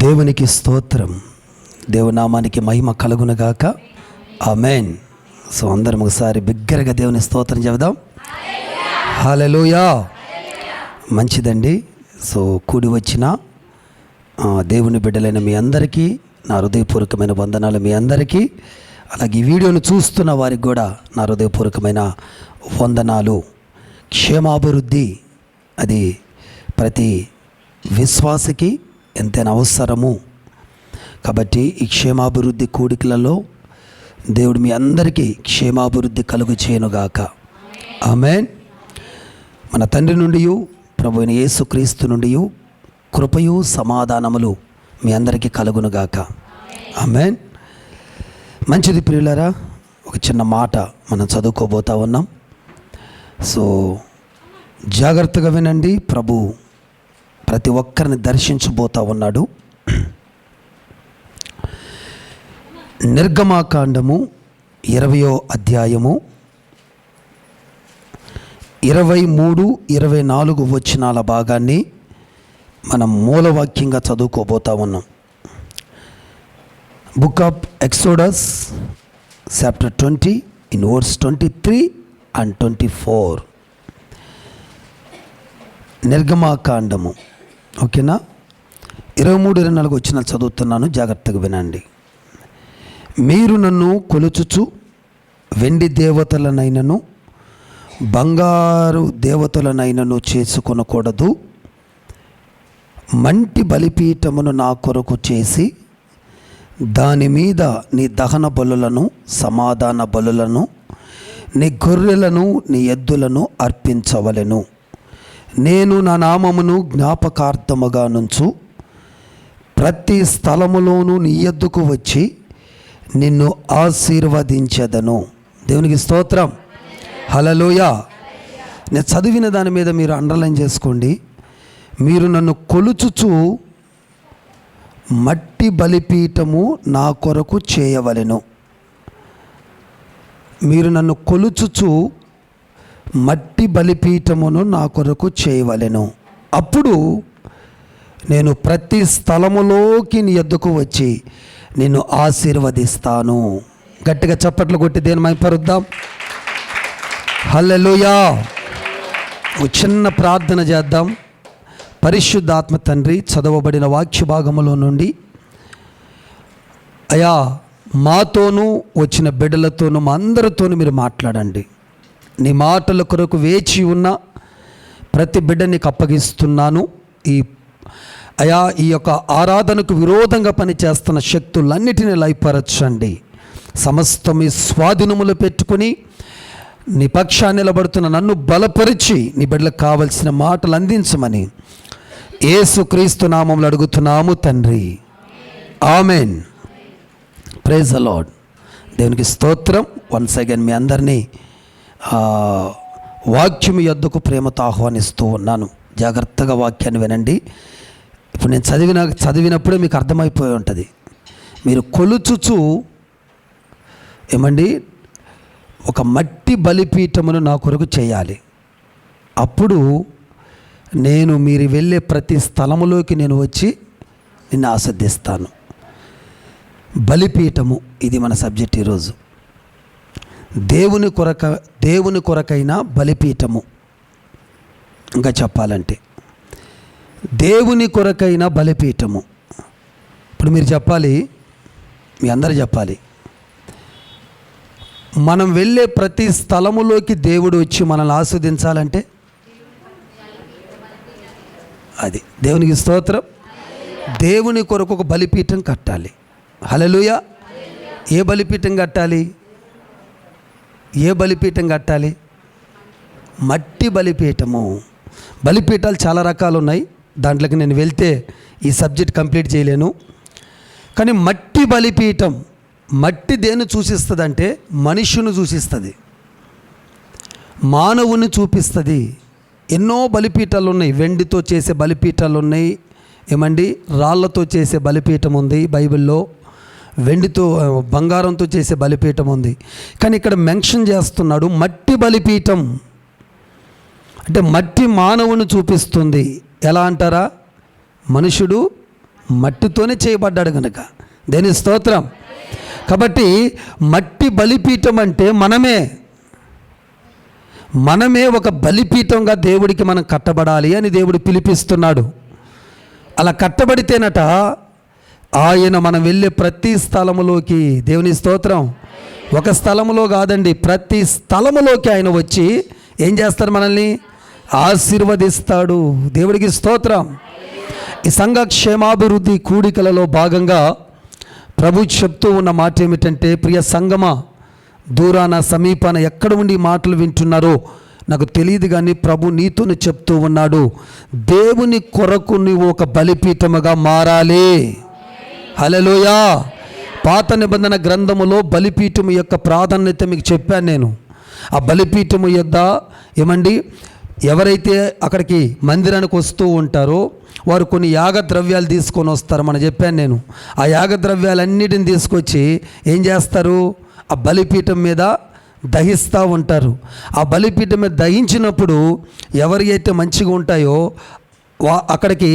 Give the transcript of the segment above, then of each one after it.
దేవునికి స్తోత్రం. దేవునామానికి మహిమ కలుగునుగాక. ఆమేన్. సో అందరం ఒకసారి బిగ్గరగా దేవుని స్తోత్రం చెబుదాం. హల్లెలూయా. మంచిదండి. సో కూడి వచ్చిన దేవుని బిడ్డలైన మీ అందరికీ నా హృదయపూర్వకమైన వందనాలు. మీ అందరికీ, అలాగే ఈ వీడియోను చూస్తున్న వారికి కూడా నా హృదయపూర్వకమైన వందనాలు. క్షేమాభివృద్ధి అది ప్రతి విశ్వాసికి ఎంతైనా అవసరము. కాబట్టి ఈ క్షేమాభివృద్ధి కూడికలలో దేవుడు మీ అందరికీ క్షేమాభివృద్ధి కలుగు చేయనుగాక. ఆమేన్. మన తండ్రి నుండి ప్రభు అయిన యేసుక్రీస్తు నుండి కృపయు సమాధానములు మీ అందరికీ కలుగునుగాక. ఆమేన్. మంచిది ప్రియులారా, ఒక చిన్న మాట మనం చదువుకోబోతా ఉన్నాం. సో జాగ్రత్తగా వినండి. ప్రభు ప్రతి ఒక్కరిని దర్శించబోతా ఉన్నాడు. నిర్గమాకాండము 20వ అధ్యాయము 23-24 వచనాల భాగాన్ని మనం మూలవాక్యంగా చదువుకోబోతా ఉన్నాం. Book of Exodus chapter 20 in verse 23 and 24. నిర్గమాకాండము, ఓకేనా, 23-24 వచనాలు చదువుతున్నాను, జాగ్రత్తగా వినండి. మీరు నన్ను కొలుచుచు వెండి దేవతలనైనను బంగారు దేవతలనైనను చేసుకొనకూడదు. మంటి బలిపీఠమును నా కొరకు చేసి దాని మీద నీ దహన బలులను, సమాధాన బలులను, నీ గొర్రెలను, నీ ఎద్దులను అర్పించవలెను. నేను నా నామమును జ్ఞాపకార్థముగా నుంచు ప్రతి స్థలములోనూ నీ యొద్దకు వచ్చి నిన్ను ఆశీర్వదించెదను. దేవునికి స్తోత్రం. హల్లెలూయా. నేను చదివిన దాని మీద మీరు అండర్లైన్ చేసుకోండి. మీరు నన్ను కొలుచుచు మట్టి బలిపీఠము నా కొరకు చేయవలెను. మీరు నన్ను కొలుచుచు మట్టి బలిపీఠమును నా కొరకు చేయవలెను. అప్పుడు నేను ప్రతి స్థలములోకి నీ యొద్దకు వచ్చి నిన్ను ఆశీర్వదిస్తాను. గట్టిగా చప్పట్లు కొట్టి దేని మైపరుద్దాం. హల్లెలూయా. ఒక చిన్న ప్రార్థన చేద్దాం. పరిశుద్ధాత్మ తండ్రి, చదవబడిన వాక్య భాగములో నుండి అయా మాతోనూ వచ్చిన బిడ్డలతోనూ మా అందరితోనూ మీరు మాట్లాడండి. నీ మాటల కొరకు వేచి ఉన్న ప్రతి బిడ్డ నీకు అప్పగిస్తున్నాను. ఈ యొక్క ఆరాధనకు విరోధంగా పనిచేస్తున్న శక్తులన్నిటినీ లయపరచండి. సమస్తం మీ స్వాధీనములు పెట్టుకుని నీ పక్షాన్ని నిలబడుతున్న నన్ను బలపరిచి నీ బిడ్డలకు కావలసిన మాటలు అందించమని యేసుక్రీస్తు నామములో అడుగుతున్నాము తండ్రి. ఆమెన్. Praise the Lord. దేవునికి స్తోత్రం. వన్స్ అగైన్ మీ అందరినీ వాక్యం యొద్దకు ప్రేమతో ఆహ్వానిస్తూ ఉన్నాను. జాగ్రత్తగా వాక్యాన్ని వినండి. ఇప్పుడు నేను చదివినప్పుడే మీకు అర్థమైపోయి ఉంటుంది. మీరు కొలుచుచు ఏమండి ఒక మట్టి బలిపీఠమును నా కొరకు చేయాలి. అప్పుడు నేను మీరు వెళ్ళే ప్రతి స్థలములోకి నేను వచ్చి నిన్ను ఆస్వాదిస్తాను. బలిపీఠము, ఇది మన సబ్జెక్ట్ ఈరోజు. దేవుని కొరకైన బలిపీఠము. ఇంకా చెప్పాలంటే దేవుని కొరకైన బలిపీఠము. ఇప్పుడు మీరు చెప్పాలి, మీ అందరూ చెప్పాలి, మనం వెళ్ళే ప్రతి స్థలములోకి దేవుడు వచ్చి మనల్ని ఆస్వాదించాలంటే అది దేవునికి స్తోత్రం. దేవుని కొరకు ఒక బలిపీఠం కట్టాలి. హల్లెలూయా. ఏ బలిపీఠం కట్టాలి? ఏ బలిపీఠం కట్టాలి? మట్టి బలిపీఠము. బలిపీఠాలు చాలా రకాలు ఉన్నాయి. దాంట్లోకి నేను వెళ్తే ఈ సబ్జెక్ట్ కంప్లీట్ చేయలేను. కానీ మట్టి బలిపీఠం, మట్టి దేన్ని సూచిస్తుంది అంటే మనుష్యుని సూచిస్తుంది, మానవుని చూపిస్తుంది. ఎన్నో బలిపీఠాలు ఉన్నాయి. వెండితో చేసే బలిపీఠాలు ఉన్నాయి, ఏమండి రాళ్లతో చేసే బలిపీఠం ఉంది బైబిల్లో, వెండితో బంగారంతో చేసే బలిపీఠం ఉంది. కానీ ఇక్కడ మెన్షన్ చేస్తున్నాడు మట్టి బలిపీఠం. అంటే మట్టి మానవుని చూపిస్తుంది. ఎలా అంటారా? మనుషుడు మట్టితోనే చేయబడ్డాడు కనుక. దేని స్తోత్రం. కాబట్టి మట్టి బలిపీఠం అంటే మనమే ఒక బలిపీఠంగా దేవుడికి మనం కట్టబడాలి అని దేవుడు పిలిపిస్తున్నాడు. అలా కట్టబడితేనట ఆయన మనం వెళ్ళే ప్రతి స్థలములోకి, దేవుని స్తోత్రం, ఒక స్థలములో కాదండి, ప్రతి స్థలములోకి ఆయన వచ్చి ఏం చేస్తారు? మనల్ని ఆశీర్వదిస్తాడు. దేవుడికి స్తోత్రం. ఈ సంఘ క్షేమాభివృద్ధి కూడికలలో భాగంగా ప్రభు చెప్తూ ఉన్న మాట ఏమిటంటే, ప్రియ సంగమా, దూరాన సమీపాన ఎక్కడ ఉండి మాటలు వింటున్నారో నాకు తెలియదు, కానీ ప్రభు నీతోనే చెప్తూ ఉన్నాడు, దేవుని కొరకు నువ్వు ఒక బలిపీఠముగా మారాలి. హల్లెలూయా. పాత నిబంధన గ్రంథములో బలిపీఠము యొక్క ప్రాధాన్యత మీకు చెప్పాను నేను. ఆ బలిపీఠము యొద్ద ఏమండి, ఎవరైతే అక్కడికి మందిరానికి వస్తూ ఉంటారో వారు కొన్ని యాగద్రవ్యాలు తీసుకొని వస్తారు. మనం చెప్పాను నేను. ఆ యాగద్రవ్యాలన్నిటిని తీసుకొచ్చి ఏం చేస్తారు? ఆ బలిపీఠం మీద దహిస్తూ ఉంటారు. ఆ బలిపీఠం మీద దహించినప్పుడు ఎవరి అయితే మంచిగా ఉంటాయో అక్కడికి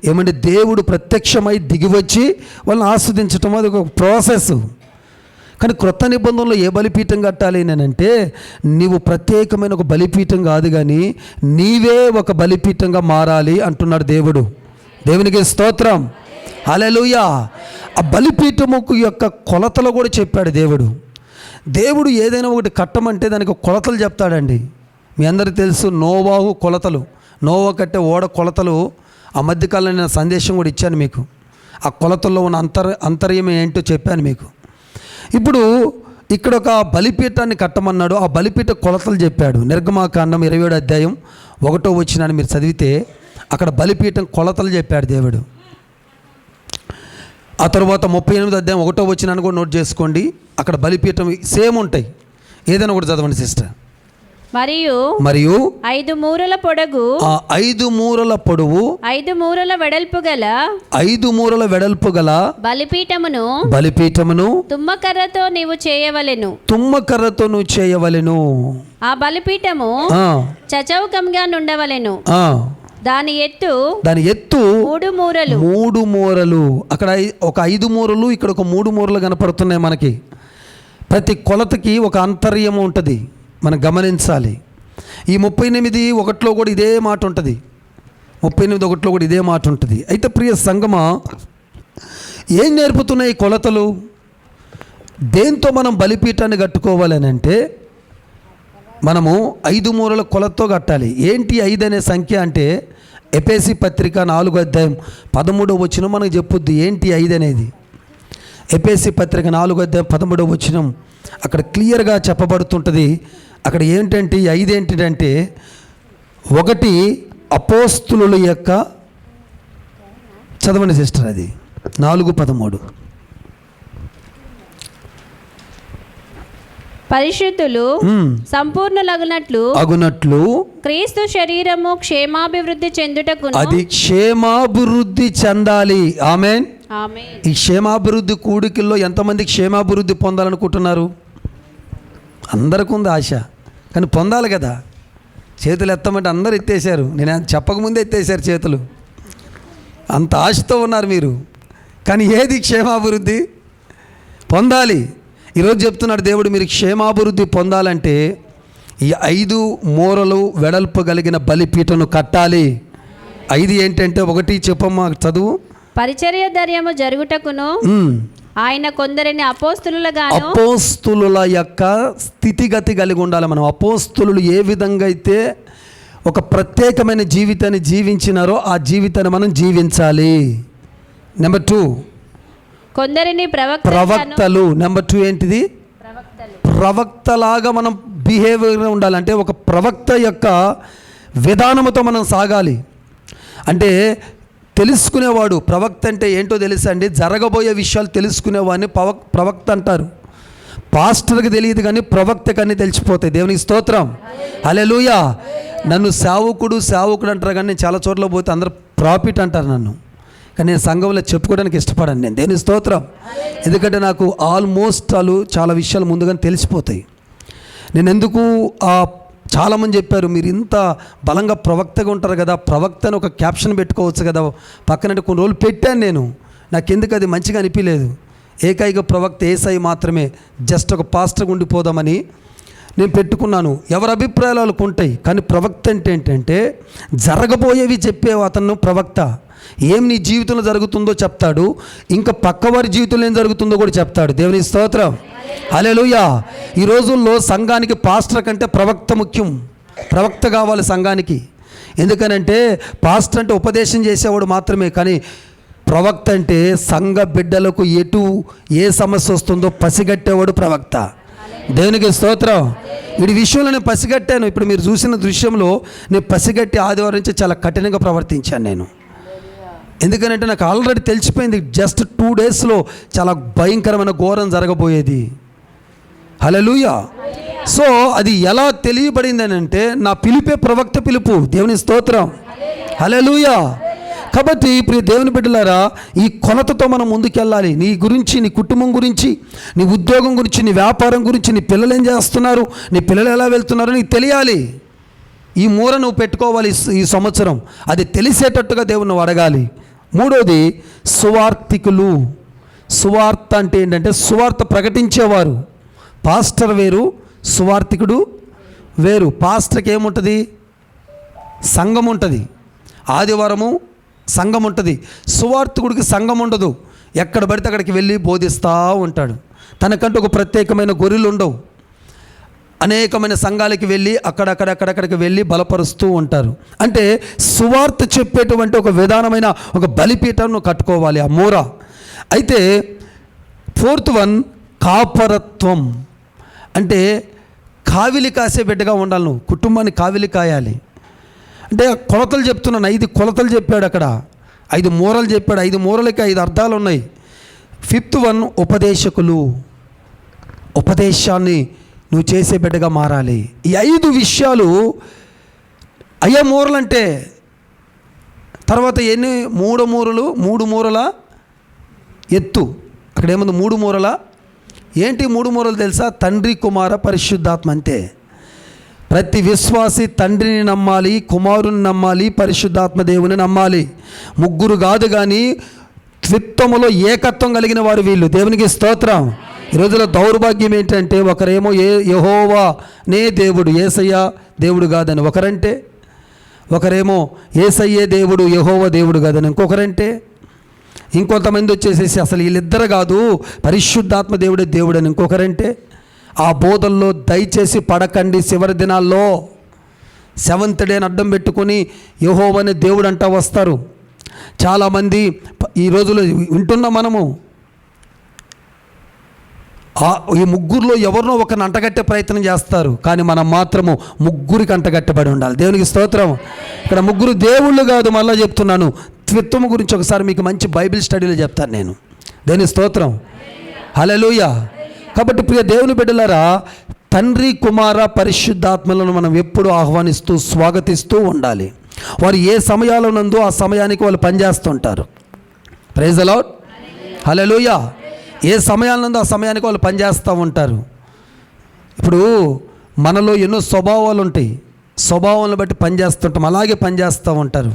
ఏమంటే దేవుడు ప్రత్యక్షమై దిగివచ్చి వాళ్ళని ఆస్వాదించటం, అది ఒక ప్రాసెస్. కానీ క్రొత్త నిబంధనలో ఏ బలిపీఠం కట్టాలి నేనంటే, నీవు ప్రత్యేకమైన ఒక బలిపీఠం కాదు, కానీ నీవే ఒక బలిపీఠంగా మారాలి అంటున్నాడు దేవుడు. దేవునికి స్తోత్రం. హల్లెలూయా. ఆ బలిపీఠముకు యొక్క కొలతలు కూడా చెప్పాడు దేవుడు. దేవుడు ఏదైనా ఒకటి కట్టమంటే దానికి కొలతలు చెప్తాడండి. మీ అందరికీ తెలుసు నోవాహు కొలతలు, నోవా కట్టే ఓడ కొలతలు. ఆ మధ్యకాలంలో నేను సందేశం కూడా ఇచ్చాను మీకు. ఆ కొలతల్లో ఉన్న అంతర్యం ఏంటో చెప్పాను మీకు. ఇప్పుడు ఇక్కడ ఒక బలిపీఠాన్ని కట్టమన్నాడు. ఆ బలిపీఠ కొలతలు చెప్పాడు. నిర్గమాకాండం 27 అధ్యాయం 1వ వచనాన్ని మీరు చదివితే అక్కడ బలిపీఠం కొలతలు చెప్పాడు దేవుడు. ఆ తర్వాత 38 అధ్యాయం 1వ వచనాన్ని కూడా నోట్ చేసుకోండి. అక్కడ బలిపీఠం సేమ్ ఉంటాయి. ఏదైనా ఒకటి చదవండి సిస్టర్. మరియు 5 మూరల పొడవు, 5 మూరల పొడవు, 5 మూరల వెడల్పు గల బలిపీఠమును తుమ్మకర్రతో నీవు చేయవలెను. ఆ బలిపీఠము చచౌకంగా నుండవలెను. దాని ఎత్తు 3 మూరలు. అక్కడ ఒక 5 మూరలు, ఇక్కడ ఒక 3 మూరలు కనపడుతున్నాయి మనకి. ప్రతి కొలతకి ఒక అంతర్యం ఉంటుంది, మనం గమనించాలి. ఈ 38:1 కూడా ఇదే మాట ఉంటుంది. 38:1 కూడా ఇదే మాట ఉంటుంది. అయితే ప్రియ సంగమా, ఏం నేర్పుతున్నాయి కొలతలు? దేంతో మనం బలిపీఠాన్ని కట్టుకోవాలని అంటే మనము 5 మూరల కొలతతో కట్టాలి. ఏంటి 5 అనే సంఖ్య అంటే, ఎఫెసీ పత్రిక 4వ అధ్యాయం 13వ వచనం మనకు చెప్పుద్ది ఏంటి 5 అనేది. ఎఫెసీ పత్రిక 4వ అధ్యాయం 13వ వచనం అక్కడ క్లియర్గా చెప్పబడుతుంటుంది. అక్కడ ఏంటంటే 5 ఏంటంటే, 1 అపోస్తులుల యొక్క, చదవండి సిస్టర్, అది 4:13. పరిశుద్ధులు సంపూర్ణులగునట్లు క్రీస్తు శరీరము క్షేమాభివృద్ధి చెందుటకును, అది క్షేమాభివృద్ధి చెందాలి. ఆమేన్. ఈ క్షేమాభివృద్ధి కూడికల్లో ఎంతమంది క్షేమాభివృద్ధి పొందాలనుకుంటున్నారు? అందరికీ ఉంది ఆశ, కానీ పొందాలి కదా. చేతులు ఎత్తమంటే అందరు ఎత్తేసారు. నేను చెప్పకముందే ఎత్తేసారు చేతులు. అంత ఆశతో ఉన్నారు మీరు. కానీ ఏది క్షేమాభివృద్ధి పొందాలి? ఈరోజు చెప్తున్నాడు దేవుడు, మీరు క్షేమాభివృద్ధి పొందాలంటే ఈ 5 మూరలు వెడల్పు కలిగిన బలిపీఠను కట్టాలి. 5 ఏంటంటే, 1 చెప్పమ్మా, చదువు. పరిచర్య ధర్యము జరుగుటకును ఆయన కొందరిని అపోస్తులుల యొక్క స్థితిగతి కలిగి ఉండాలి. మనం అపోస్తులు ఏ విధంగా అయితే ఒక ప్రత్యేకమైన జీవితాన్ని జీవించినారో ఆ జీవితాన్ని మనం జీవించాలి. నెంబర్ 2 కొందరిని ప్రవక్తలు. నెంబర్ 2 ఏంటిది? ప్రవక్తలాగా మనం బిహేవియర్ ఉండాలి. అంటే ఒక ప్రవక్త యొక్క విధానముతో మనం సాగాలి. అంటే తెలుసుకునేవాడు. ప్రవక్త అంటే ఏంటో తెలుసా అండి? జరగబోయే విషయాలు తెలుసుకునేవాడిని ప్రవక్త అంటారు. పాస్టర్కి తెలియదు, కానీ ప్రవక్తకి అన్నీ తెలిసిపోతాయి. దేవునికి స్తోత్రం. హల్లెలూయా. నన్ను సేవకుడు అంటారు, కానీ నేను చాలా చోట్ల పోతే అందరూ ప్రాఫిట్ అంటారు నన్ను. కానీ నేను సంఘంలో చెప్పుకోవడానికి ఇష్టపడాను నేను. దేవుని స్తోత్రం. ఎందుకంటే నాకు ఆల్మోస్ట్ చాలా విషయాలు ముందుగానే తెలిసిపోతాయి. నేను ఎందుకు చాలామంది చెప్పారు, మీరు ఇంత బలంగా ప్రవక్తగా ఉంటారు కదా, ప్రవక్త అని ఒక క్యాప్షన్ పెట్టుకోవచ్చు కదా పక్కన. కొన్ని రోజులు పెట్టాను నేను. నాకెందుకు అది మంచిగా అనిపించలేదు. ఏకైక ప్రవక్త యేసయ్య మాత్రమే, జస్ట్ ఒక పాస్టర్గా ఉండిపోదామని నేను పెట్టుకున్నాను. ఎవరి అభిప్రాయాలు వాళ్ళకు ఉంటాయి. కానీ ప్రవక్త అంటే ఏంటంటే జరగబోయేవి చెప్పే అతను ప్రవక్త. ఏం నీ జీవితంలో జరుగుతుందో చెప్తాడు, ఇంకా పక్కవారి జీవితంలో ఏం జరుగుతుందో కూడా చెప్తాడు. దేవుని స్తోత్రం, హల్లెలూయా. ఈ రోజుల్లో సంఘానికి పాస్టర్ కంటే ప్రవక్త ముఖ్యం. ప్రవక్త కావాలి సంఘానికి. ఎందుకనంటే పాస్టర్ అంటే ఉపదేశం చేసేవాడు మాత్రమే, కానీ ప్రవక్త అంటే సంఘ బిడ్డలకు ఏ సమస్య వస్తుందో పసిగట్టేవాడు ప్రవక్త. దేవునికి స్తోత్రం. వీడి విషయంలో నేను పసిగట్టాను. ఇప్పుడు మీరు చూసిన దృశ్యంలో నేను పసిగట్టి ఆదివారం నుంచి చాలా కఠినంగా ప్రవర్తించాను నేను. ఎందుకనంటే నాకు ఆల్రెడీ తెలిసిపోయింది, జస్ట్ 2 డేస్లో చాలా భయంకరమైన ఘోరం జరగబోయేది. హల్లెలూయా. సో అది ఎలా తెలియబడింది అని అంటే నా పిలిపే ప్రవక్త పిలుపు. దేవుని స్తోత్రం, హల్లెలూయా. కాబట్టి ఇప్పుడు దేవుని బిడ్డలారా, ఈ కొలతతో మనం ముందుకెళ్ళాలి. నీ గురించి, నీ కుటుంబం గురించి, నీ ఉద్యోగం గురించి, నీ వ్యాపారం గురించి, నీ పిల్లలు ఏం చేస్తున్నారు, నీ పిల్లలు ఎలా వెళ్తున్నారో నీకు తెలియాలి. ఈ మూర నువ్వు పెట్టుకోవాలి ఈ సంవత్సరం. అది తెలిసేటట్టుగా దేవుని నువ్వు అడగాలి. మూడోది సువార్థికులు. సువార్త అంటే ఏంటంటే సువార్త ప్రకటించేవారు. పాస్టర్ వేరు, సువార్థికుడు వేరు. పాస్టర్కి ఏముంటుంది? సంఘం ఉంటుంది, ఆదివారము సంఘం ఉంటుంది. సువార్థికుడికి సంఘం ఉండదు. ఎక్కడ పడితే అక్కడికి వెళ్ళి బోధిస్తూ ఉంటాడు. తనకంటూ ఒక ప్రత్యేకమైన గొర్రెలు ఉండవు. అనేకమైన సంఘాలకి వెళ్ళి అక్కడక్కడికి వెళ్ళి బలపరుస్తూ ఉంటారు. అంటే సువార్త చెప్పేటువంటి ఒక విధానమైన ఒక బలిపీఠం నువ్వు కట్టుకోవాలి, ఆ మూర. అయితే 4th వన్ కాపరత్వం. అంటే కావిలి కాసే బిడ్డగా ఉండాలి. నువ్వు కుటుంబాన్ని కావిలి కాయాలి. అంటే కొలతలు చెప్తున్నాను, 5 కొలతలు చెప్పాడు అక్కడ, 5 మూరలు చెప్పాడు. 5 మూరలకి 5 అర్థాలు ఉన్నాయి. 5th one ఉపదేశకులు. ఉపదేశాన్ని నువ్వు చేసే బిడ్డగా మారాలి. ఈ 5 విషయాలు అయ్యా మూరలంటే. తర్వాత ఎన్ని? 3 మూరలు, 3 మూరల ఎత్తు. అక్కడ ఏముంది? 3 మూరల. ఏంటి 3 మూరలు తెలుసా? తండ్రి, కుమార, పరిశుద్ధాత్మ. అంతే. ప్రతి విశ్వాసి తండ్రిని నమ్మాలి, కుమారుని నమ్మాలి, పరిశుద్ధాత్మ దేవుని నమ్మాలి. ముగ్గురు కాదు కానీ త్రిత్వములో ఏకత్వం కలిగిన వారు వీళ్ళు. దేవునికి స్తోత్రం. ఈ రోజుల్లో దౌర్భాగ్యం ఏంటంటే ఒకరేమో యెహోవా నే దేవుడు, యేసయ్య దేవుడు కాదని ఒకరంటే, ఒకరేమో యేసయ్యే దేవుడు, యెహోవా దేవుడు కాదని ఇంకొకరంటే, ఇంకొంతమంది వచ్చేసేసి అసలు వీళ్ళిద్దరు కాదు పరిశుద్ధాత్మ దేవుడే దేవుడు అని ఇంకొకరంటే. ఆ బోధల్లో దయచేసి పడకండి. చివరి దినాల్లో 7th డేని అడ్డం పెట్టుకొని యెహోవానే దేవుడు అంటా వస్తారు చాలామంది. ఈ రోజులో వింటున్న మనము ఈ ముగ్గురులో ఎవరినో ఒకరిని అంటగట్టే ప్రయత్నం చేస్తారు, కానీ మనం మాత్రము ముగ్గురికి అంటగట్టబడి ఉండాలి. దేవునికి స్తోత్రం. ఇక్కడ ముగ్గురు దేవుళ్ళు కాదు, మళ్ళీ చెప్తున్నాను. త్రిత్వము గురించి ఒకసారి మీకు మంచి బైబిల్ స్టడీలో చెప్తాను నేను. దేవుని స్తోత్రం, హల్లెలూయా. కాబట్టి ప్రియ దేవుని బిడ్డలారా, తండ్రి, కుమార, పరిశుద్ధాత్మలను మనం ఎప్పుడు ఆహ్వానిస్తూ స్వాగతిస్తూ ఉండాలి. వారు ఏ సమయాల నందు ఆ సమయానికి వాళ్ళు పనిచేస్తుంటారు. ప్రైజ్ ది లార్డ్, హల్లెలూయా. ఏ సమయాలందు ఆ సమయానికి వాళ్ళు పనిచేస్తూ ఉంటారు. ఇప్పుడు మనలో ఎన్నో స్వభావాలు ఉంటాయి, స్వభావాలను బట్టి పనిచేస్తుంటాం, అలాగే పనిచేస్తూ ఉంటారు.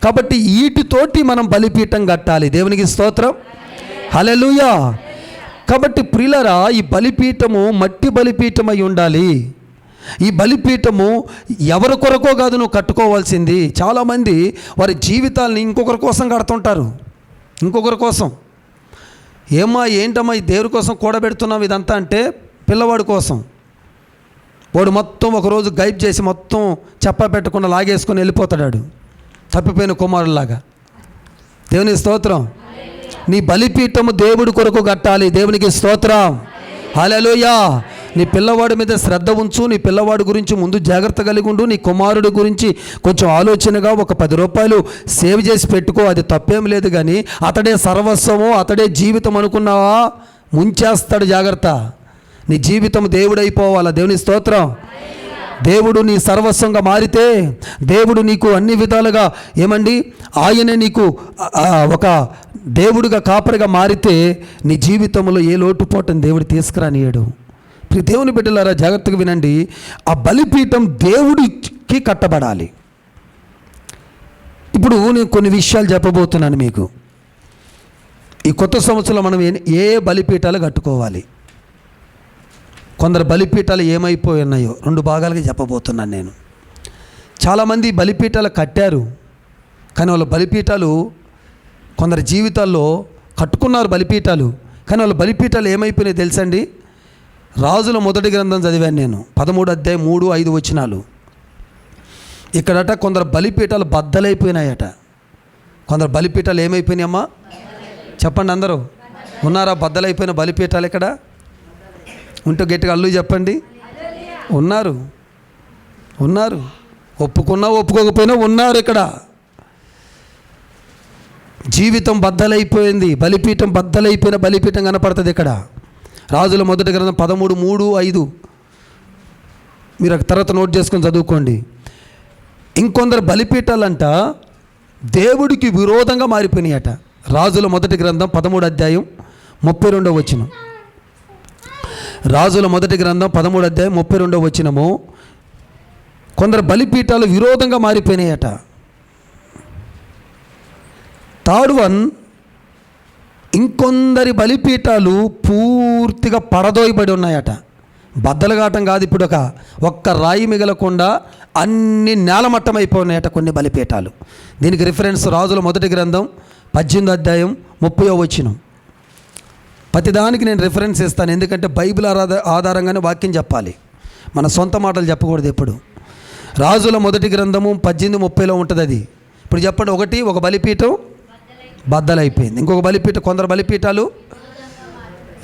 కాబట్టి వీటితోటి మనం బలిపీఠం కట్టాలి. దేవునికి స్తోత్రం, హల్లెలూయా. కాబట్టి ప్రియులారా, ఈ బలిపీఠము మట్టి బలిపీఠం అయి ఉండాలి. ఈ బలిపీఠము ఎవరి కొరకో కాదు నువ్వు కట్టుకోవాల్సింది. చాలామంది వారి జీవితాలని ఇంకొకరి కోసం కడుతుంటారు, ఇంకొకరి కోసం. ఏంటమ్మా ఈ దేవుడి కోసం కూడబెడుతున్నాం ఇదంతా అంటే పిల్లవాడి కోసం. వాడు మొత్తం ఒకరోజు గైబ్ చేసి మొత్తం చెప్ప పెట్టకుండా లాగేసుకొని వెళ్ళిపోతాడు, తప్పిపోయిన కుమారులాగా. దేవుని స్తోత్రం. నీ బలిపీఠము దేవుడి కొరకు కట్టాలి. దేవునికి స్తోత్రం, హల్లెలూయా. నీ పిల్లవాడి మీద శ్రద్ధ ఉంచు. నీ పిల్లవాడి గురించి ముందు జాగ్రత్త కలిగి ఉండు. నీ కుమారుడి గురించి కొంచెం ఆలోచనగా ఒక 10 రూపాయలు సేవ్ చేసి పెట్టుకో, అది తప్పేం లేదు. కానీ అతడే సర్వస్వము, అతడే జీవితం అనుకున్నావా, ముంచేస్తాడు. జాగ్రత్త. నీ జీవితం దేవుడైపోవాలా. దేవుని స్తోత్రం. దేవుడు నీ సర్వస్వంగా మారితే, దేవుడు నీకు అన్ని విధాలుగా ఆయనే నీకు ఒక దేవుడిగా కాపరిగా మారితే నీ జీవితంలో ఏ లోటుపోటని దేవుడు తీసుకురానియడు. దేవుని బిడ్డలారా, జాగ్రత్తగా వినండి. ఆ బలిపీఠం దేవుడికి కట్టబడాలి. ఇప్పుడు నేను కొన్ని విషయాలు చెప్పబోతున్నాను మీకు. ఈ కొత్త సంవత్సరంలో మనం ఏ బలిపీఠాలు కట్టుకోవాలి? కొందరు బలిపీఠాలు ఏమైపోయి ఉన్నాయో 2 భాగాలుగా చెప్పబోతున్నాను నేను. చాలామంది బలిపీఠాలు కట్టారు, కానీ వాళ్ళ బలిపీఠాలు కొందరి జీవితాల్లో కట్టుకున్నారు బలిపీఠాలు, కానీ వాళ్ళ బలిపీఠాలు ఏమైపోయినాయి తెలుసండి? రాజుల మొదటి గ్రంథం చదివాను నేను, 13 అధ్యాయం 3-5 వచనాలు. ఇక్కడట కొందరు బలిపీఠాలు బద్దలైపోయినాయట. కొందరు బలిపీఠాలు ఏమైపోయినాయమ్మా? చెప్పండి, అందరూ ఉన్నారా? బద్దలైపోయిన బలిపీఠాలు ఇక్కడ ఉంటూ గట్టిగా అల్లు చెప్పండి. ఉన్నారు. ఒప్పుకున్నా ఒప్పుకోకపోయినా ఉన్నారు. ఇక్కడ జీవితం బద్దలైపోయింది, బలిపీఠం బద్దలైపోయిన బలిపీఠం కనపడుతుంది ఇక్కడ. రాజుల మొదటి గ్రంథం 13:3-5 మీరు తర్వాత నోట్ చేసుకొని చదువుకోండి. ఇంకొందరు బలిపీఠాలంట దేవుడికి విరోధంగా మారిపోయినాయట. రాజుల మొదటి గ్రంథం 13 అధ్యాయం 32 వచనం. రాజుల మొదటి గ్రంథం 13 అధ్యాయం 32 వచనము. కొందరు బలిపీఠాలు విరోధంగా మారిపోయినాయట. థర్డ్ వన్, ఇంకొందరి బలిపీఠాలు పూర్తిగా పడదోయబడి ఉన్నాయట. బద్దలుగాటం కాదు, ఇప్పుడు ఒక్క రాయి మిగలకుండా అన్ని నేలమట్టం అయిపోయినాయట కొన్ని బలిపీఠాలు. దీనికి రిఫరెన్స్ రాజుల మొదటి గ్రంథం 18 అధ్యాయం 30 వచనం. ప్రతిదానికి నేను రిఫరెన్స్ ఇస్తాను, ఎందుకంటే బైబిల్ ఆధారంగానే వాక్యం చెప్పాలి, మన సొంత మాటలు చెప్పకూడదు ఎప్పుడు. రాజుల మొదటి గ్రంథము 18:30 ఉంటుంది అది. ఇప్పుడు చెప్పండి, ఒక బలిపీఠం బద్దలైపోయింది, ఇంకొక బలిపీఠం, కొందరు బలిపీఠాలు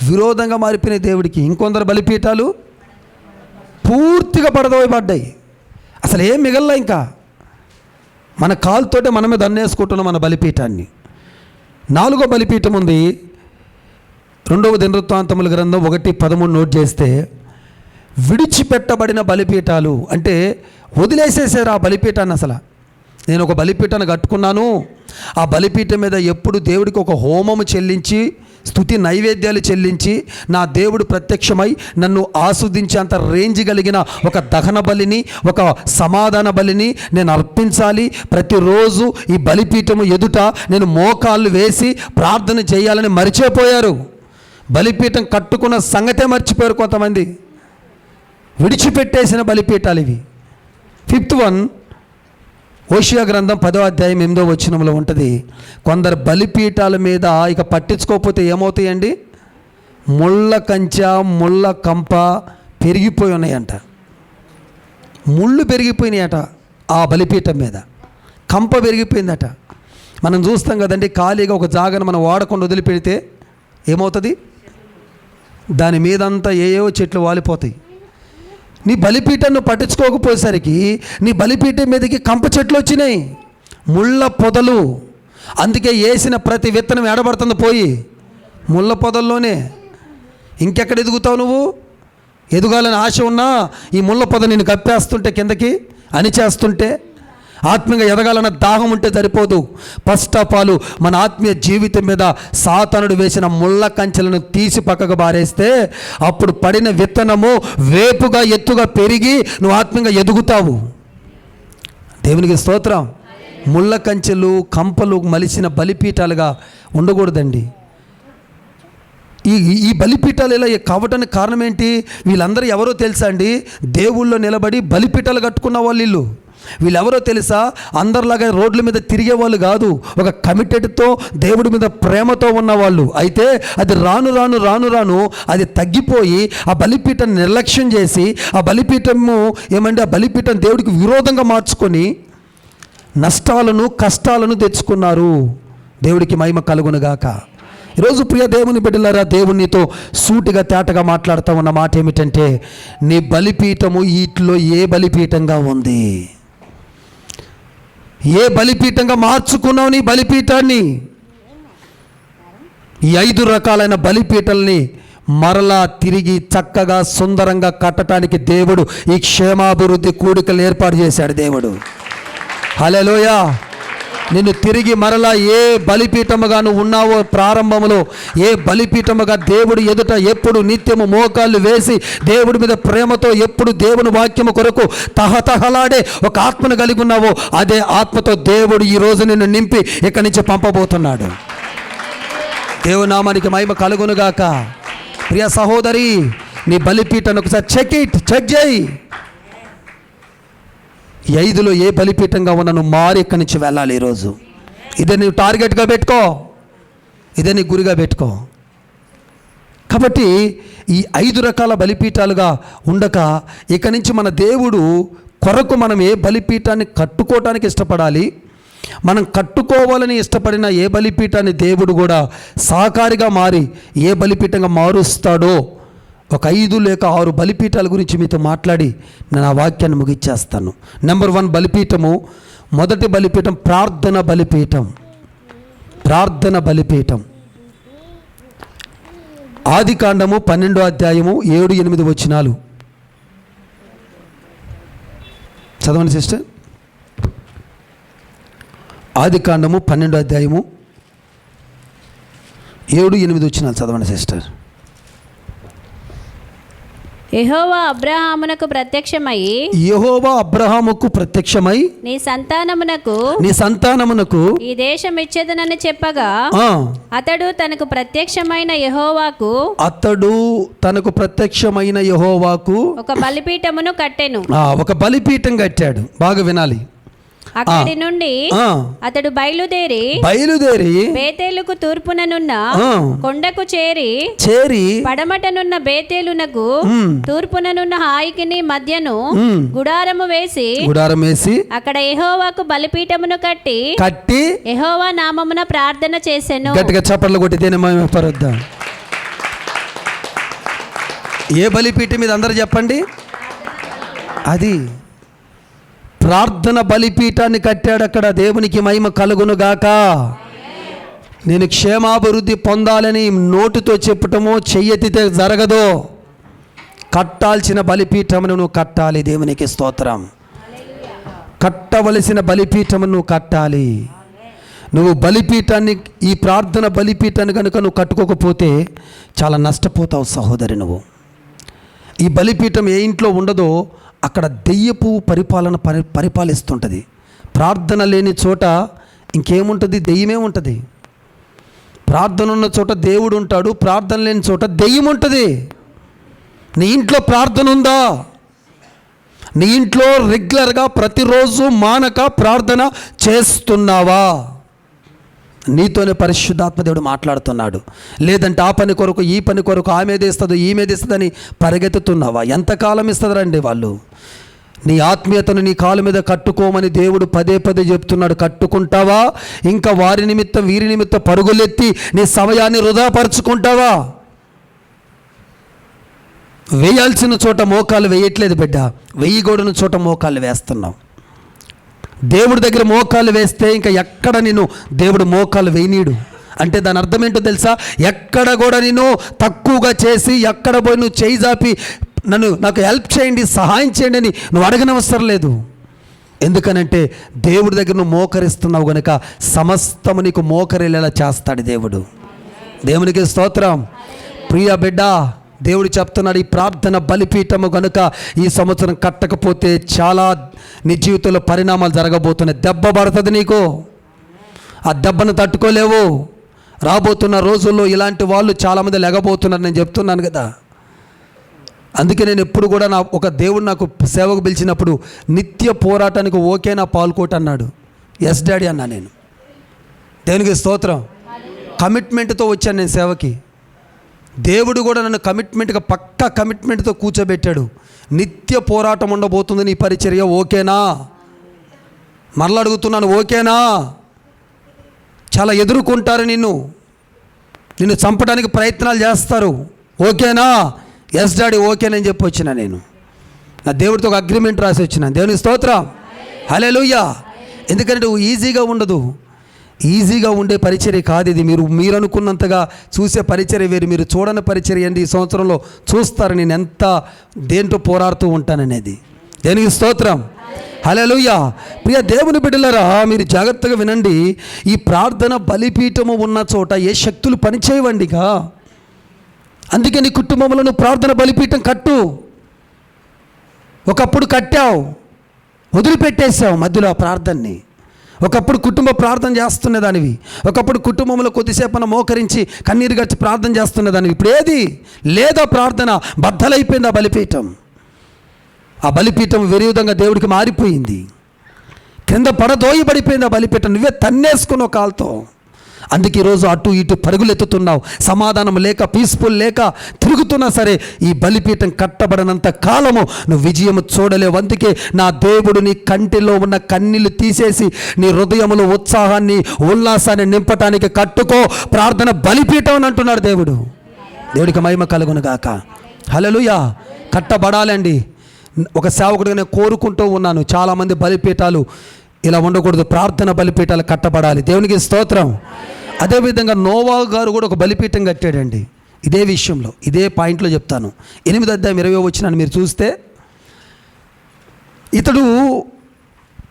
విరోధంగా మారిపోయినాయి దేవుడికి, ఇంకొందరు బలిపీఠాలు పూర్తిగా పడదోయబడ్డాయి. అసలు ఏం మిగల్లా, ఇంకా మన కాలుతోటే మనమే దన్నేసుకుంటున్నాం మన బలిపీఠాన్ని. 4వ బలిపీఠం ఉంది. 2వ దినవృత్తాంతముల గ్రంథం 1:13 నోట్ చేస్తే, విడిచిపెట్టబడిన బలిపీఠాలు అంటే వదిలేసేసారు ఆ బలిపీఠాన్ని. అసలు నేను ఒక బలిపీఠాన్ని కట్టుకున్నాను, ఆ బలిపీఠం మీద ఎప్పుడు దేవుడికి ఒక హోమము చెల్లించి స్తుతి నైవేద్యాలు చెల్లించి నా దేవుడు ప్రత్యక్షమై నన్ను ఆస్వాదించేంత రేంజ్ కలిగిన ఒక దహన బలిని, ఒక సమాధాన బలిని నేను అర్పించాలి. ప్రతిరోజు ఈ బలిపీఠము ఎదుట నేను మోకాళ్ళు వేసి ప్రార్థన చేయాలని మర్చిపోయారు. బలిపీఠం కట్టుకున్న సంగతే మర్చిపోయారు కొంతమంది. విడిచిపెట్టేసిన బలిపీఠాలు ఇవి. 5th వన్, హోషేయ గ్రంథం 10వ అధ్యాయం 8వ వచనంలో ఉంటుంది. కొందరు బలిపీఠాల మీద ఇక పట్టించుకోకపోతే ఏమవుతాయండి? ముళ్ళ కంచె, ముళ్ళ కంప పెరిగిపోయి ఉన్నాయంట. ముళ్ళు పెరిగిపోయినాయట ఆ బలిపీఠం మీద, కంప పెరిగిపోయిందట. మనం చూస్తాం కదండి, ఖాళీగా ఒక జాగను మనం వాడకుండా వదిలిపెడితే ఏమవుతుంది? దాని మీదంతా ఏవో చెట్లు వాలిపోతాయి. నీ బలిపీఠాన్ని పట్టించుకోకపోయేసరికి నీ బలిపీఠం మీదకి కంప చెట్లు వచ్చినాయి, ముళ్ళ పొదలు. అందుకే వేసిన ప్రతి విత్తనం ఎడబడుతుంది పోయి ముళ్ళ పొదల్లోనే. ఇంకెక్కడ ఎదుగుతావు నువ్వు? ఎదుగాలని ఆశ ఉన్నా ఈ ముళ్ళ పొద నేను కప్పేస్తుంటే, కిందకి అణిచేస్తుంటే, ఆత్మీయంగా ఎదగాలన్న దాహం ఉంటే సరిపోదు. ఫస్ట్ ఆఫ్ ఆల్ మన ఆత్మీయ జీవితం మీద సాతానుడు వేసిన ముళ్ళ కంచెలను తీసి పక్కకు బారేస్తే అప్పుడు పడిన విత్తనము వేపుగా ఎత్తుగా పెరిగి నువ్వు ఆత్మీయంగా ఎదుగుతావు. దేవునికి స్తోత్రం. ముళ్ళ కంచెలు, కంపలు మలిసిన బలిపీఠాలుగా ఉండకూడదండి. ఈ బలిపీఠాలు ఇలా కావటానికి కారణం ఏంటి? వీళ్ళందరూ ఎవరో తెలుసా అండి? దేవుళ్ళో నిలబడి బలిపీఠాలు కట్టుకున్న వాళ్ళు వీళ్ళెవరో తెలుసా? అందరిలాగా రోడ్ల మీద తిరిగే వాళ్ళు కాదు, ఒక కమిటెడ్తో దేవుడి మీద ప్రేమతో ఉన్నవాళ్ళు. అయితే అది రాను రాను రాను రాను అది తగ్గిపోయి ఆ బలిపీఠాన్ని నిర్లక్ష్యం చేసి ఆ బలిపీఠము ఆ బలిపీఠం దేవుడికి విరోధంగా మార్చుకొని నష్టాలను, కష్టాలను తెచ్చుకున్నారు. దేవుడికి మహిమ కలుగునుగాక. ఈరోజు ప్రియ దేవుని బిడ్డలారా, దేవునితో సూటిగా తేటగా మాట్లాడుతూ ఉన్న మాట ఏమిటంటే, నీ బలిపీఠము వీటిలో ఏ బలిపీఠంగా ఉంది? ఏ బలిపీఠంగా మార్చుకున్నావు నీ బలిపీఠాన్ని? ఈ 5 రకాలైన బలిపీఠల్ని మరలా తిరిగి చక్కగా సుందరంగా కట్టడానికి దేవుడు ఈ క్షేమాభివృద్ధి కూడికలు ఏర్పాటు చేశాడు దేవుడు. హల్లెలూయా. నిన్ను తిరిగి మరలా ఏ బలిపీఠముగా నువ్వు ఉన్నావో, ప్రారంభంలో ఏ బలిపీఠముగా దేవుడు ఎదుట ఎప్పుడు నిత్యము మోకాళ్ళు వేసి దేవుడి మీద ప్రేమతో ఎప్పుడు దేవుని వాక్యము కొరకు తహతహలాడే ఒక ఆత్మను కలిగి ఉన్నావో, అదే ఆత్మతో దేవుడు ఈరోజు నిన్ను నింపి ఇక్కడి నుంచి పంపబోతున్నాడు. దేవుని నామానికి మహిమ కలుగునుగాక. ప్రియ సహోదరి, నీ బలిపీఠాన్ని ఒకసారి చెక్ చేయి. ఈ 5లో ఏ బలిపీఠంగా ఉన్నా నువ్వు మారి ఇక్కడి నుంచి వెళ్ళాలి. ఈరోజు ఇదే నువ్వు టార్గెట్గా పెట్టుకో, ఇదే నీ గురిగా పెట్టుకో. కాబట్టి ఈ 5 రకాల బలిపీఠాలుగా ఉండక ఇక నుంచి మన దేవుడు కొరకు మనం ఏ బలిపీఠాన్ని కట్టుకోవటానికి ఇష్టపడాలి, మనం కట్టుకోవాలని ఇష్టపడిన ఏ బలిపీఠాన్ని దేవుడు కూడా సహకారిగా మారి ఏ బలిపీఠంగా మారుస్తాడో ఒక 5 లేక 6 బలిపీఠాల గురించి మీతో మాట్లాడి నేను ఆ వాక్యాన్ని ముగిచ్చేస్తాను. నెంబర్ 1 బలిపీఠము, మొదటి బలిపీఠం ప్రార్థన బలిపీఠం. ప్రార్థన బలిపీఠం ఆదికాండము 12వ అధ్యాయము 7-8 వచనాలు చదవండి సిస్టర్. ఆదికాండము 12వ అధ్యాయము 7-8 వచనాలు చదవండి సిస్టర్. యెహోవా అబ్రహామునకు ప్రత్యక్షమై నీ సంతానమునకు ఈ దేశం ఇచ్చేదనని చెప్పగా అతడు తనకు ప్రత్యక్షమైన యెహోవాకు ఒక బలిపీఠమును కట్టెను. ఒక బలిపీఠం కట్టాడు. బాగా వినాలి. అక్కడి నుండి అతడు బయలుదేరి బేతేలుకు తూర్పుననున్న కొండకు చేరి పడమటనున్న బేతేలునకు తూర్పుననున్న హాయికిని మధ్యను గుడారము వేసి అక్కడ యెహోవాకు బలిపీఠమును కట్టి యెహోవా నామమున ప్రార్థన చేసెను. గట్టిగా చప్పట్లు కొట్టి పరుద్దాం. ఏ బలిపీఠం మీద అందరూ చెప్పండి. అది ప్రార్థన బలిపీఠాన్ని కట్టాడు. అక్కడ దేవునికి మహిమ కలుగునుగాక. నేను క్షేమాభివృద్ధి పొందాలని నోటితో చెప్పటమో చెయ్యెత్తితే జరగదు. కట్టాల్సిన బలిపీఠమును నువ్వు కట్టాలి. దేవునికి స్తోత్రం. కట్టవలసిన బలిపీఠమును నువ్వు కట్టాలి. నువ్వు బలిపీఠాన్ని, ఈ ప్రార్థన బలిపీఠాన్ని కనుక నువ్వు కట్టుకోకపోతే చాలా నష్టపోతావు సహోదరి. నువ్వు ఈ బలిపీఠం ఏ ఇంట్లో ఉండదో అక్కడ దెయ్యపు పరిపాలిస్తుంటుంది. ప్రార్థన లేని చోట ఇంకేముంటుంది? దెయ్యమే ఉంటుంది. ప్రార్థన ఉన్న చోట దేవుడు ఉంటాడు, ప్రార్థన లేని చోట దెయ్యం ఉంటుంది. నీ ఇంట్లో ప్రార్థన ఉందా? నీ ఇంట్లో రెగ్యులర్గా ప్రతిరోజు మానక ప్రార్థన చేస్తున్నావా? నీతోనే పరిశుద్ధాత్మ దేవుడు మాట్లాడుతున్నాడు. లేదంటే ఆ పని కొరకు, ఈ పని కొరకు, ఆమెది ఇస్తుంది, ఈమెది ఇస్తుందని పరిగెత్తుతున్నావా? ఎంతకాలం ఇస్తుందండి వాళ్ళు? నీ ఆత్మీయతను నీ కాలు మీద కట్టుకోమని దేవుడు పదే చెప్తున్నాడు. కట్టుకుంటావా? ఇంకా వారి నిమిత్తం వీరి నిమిత్తం పరుగులెత్తి నీ సమయాన్ని వృధాపరుచుకుంటావా? వేయాల్సిన చోట మోకాలు వేయట్లేదు బిడ్డ, వేయకూడని చోట మోకాలు వేస్తున్నావు. దేవుడి దగ్గర మోకాలు వేస్తే ఇంకా ఎక్కడ నిన్ను దేవుడు మోకాలు వేయనీడు. అంటే దాని అర్థం ఏంటో తెలుసా? ఎక్కడ కూడా నిన్ను తక్కువగా చేసి, ఎక్కడ పోయి నువ్వు చేయి జాపి నాకు హెల్ప్ చేయండి, సహాయం చేయండి అని నువ్వు అడగనవసరం లేదు. ఎందుకనంటే దేవుడి దగ్గర నువ్వు మోకరిస్తున్నావు కనుక సమస్తము నీకు మోకరిల్లేలా చేస్తాడు దేవుడు. దేవునికి స్తోత్రం. ప్రియ బిడ్డ, దేవుడు చెప్తున్నాడు, ఈ ప్రార్థన బలిపీఠము కనుక ఈ సంవత్సరం కట్టకపోతే చాలా నీ జీవితంలో పరిణామాలు జరగబోతున్నాయి. దెబ్బ పడుతుంది నీకు. ఆ దెబ్బను తట్టుకోలేవు. రాబోతున్న రోజుల్లో ఇలాంటి వాళ్ళు చాలామంది లెగబోతున్నారు. నేను చెప్తున్నాను కదా. అందుకే నేను ఎప్పుడు కూడా ఒక దేవుడు నాకు సేవకు పిలిచినప్పుడు నిత్య పోరాటానికి ఓకేనా పాల్కోట అన్నాడు. ఎస్ డాడీ అన్నా నేను. దేవునికి స్తోత్రం. కమిట్మెంట్తో వచ్చాను నేను సేవకి. దేవుడు కూడా నన్ను పక్కా కమిట్మెంట్తో కూర్చోబెట్టాడు. నిత్య పోరాటం ఉండబోతుంది నీ పరిచర్య, ఓకేనా? మరలా అడుగుతున్నాను, ఓకేనా? చాలా ఎదుర్కొంటారు, నిన్ను చంపడానికి ప్రయత్నాలు చేస్తారు, ఓకేనా? ఎస్ డాడీ ఓకేనని చెప్పి వచ్చిన నేను. నా దేవుడితో ఒక అగ్రిమెంట్ రాసి వచ్చిన. దేవునికి స్తోత్రం. హల్లెలూయా. ఎందుకంటే ఈజీగా ఉండదు. ఈజీగా ఉండే పరిచర్య కాదు ఇది. మీరు అనుకున్నంతగా చూసే పరిచర్య వేరు. మీరు చూడని పరిచర్య అండి. ఈ సంవత్సరంలో చూస్తారు నేను ఎంత దేంట్లో పోరాడుతూ ఉంటాననేది. దేనికి స్తోత్రం. హల్లెలూయా. ప్రియ దేవుని బిడ్డలారా, మీరు జాగ్రత్తగా వినండి. ఈ ప్రార్థన బలిపీఠము ఉన్న చోట ఏ శక్తులు పనిచేయవండిగా. అందుకే నీ కుటుంబంలో నువ్వు ప్రార్థన బలిపీఠం కట్టు. ఒకప్పుడు కట్టావు, వదిలిపెట్టేసావు మధ్యలో ఆ ప్రార్థనని. ఒకప్పుడు కుటుంబ ప్రార్థన చేస్తున్నదానివి, ఒకప్పుడు కుటుంబంలో కొద్దిసేపన మోకరించి కన్నీరు గచ్చి ప్రార్థన చేస్తున్నదానివి. ఇప్పుడు ఏది లేదా ప్రార్థన, బద్దలైపోయింది ఆ బలిపీఠం. ఆ బలిపీఠం విరోధంగా దేవుడికి మారిపోయింది, కింద పడదోయబడిపోయింది ఆ బలిపీఠం. నువ్వే తన్నేసుకున్నావు కాలుతో. అందుకే ఈరోజు అటు ఇటు పరుగులు ఎత్తుతున్నావు, సమాధానం లేక, పీస్ఫుల్ లేక తిరుగుతున్నా సరే ఈ బలిపీఠం కట్టబడినంత కాలము నువ్వు విజయం చూడలేవు. అందుకే నా దేవుడు నీ కంటిలో ఉన్న కన్నీళ్లు తీసేసి నీ హృదయంలో ఉత్సాహాన్ని, ఉల్లాసాన్ని నింపటానికి కట్టుకో ప్రార్థన బలిపీఠం అని అంటున్నాడు దేవుడు. దేవుడికి మహిమ కలుగును గాక. హల్లెలూయా. కట్టబడాలండి. ఒక సేవకుడిగా నేను కోరుకుంటూ ఉన్నాను, చాలామంది బలిపీఠాలు ఇలా ఉండకూడదు, ప్రార్థన బలిపీఠాలు కట్టబడాలి. దేవునికి స్తోత్రం. అదేవిధంగా నోవా గారు కూడా ఒక బలిపీఠం కట్టాడండి. ఇదే విషయంలో, ఇదే పాయింట్లో చెప్తాను. 8:20 మీరు చూస్తే ఇతడు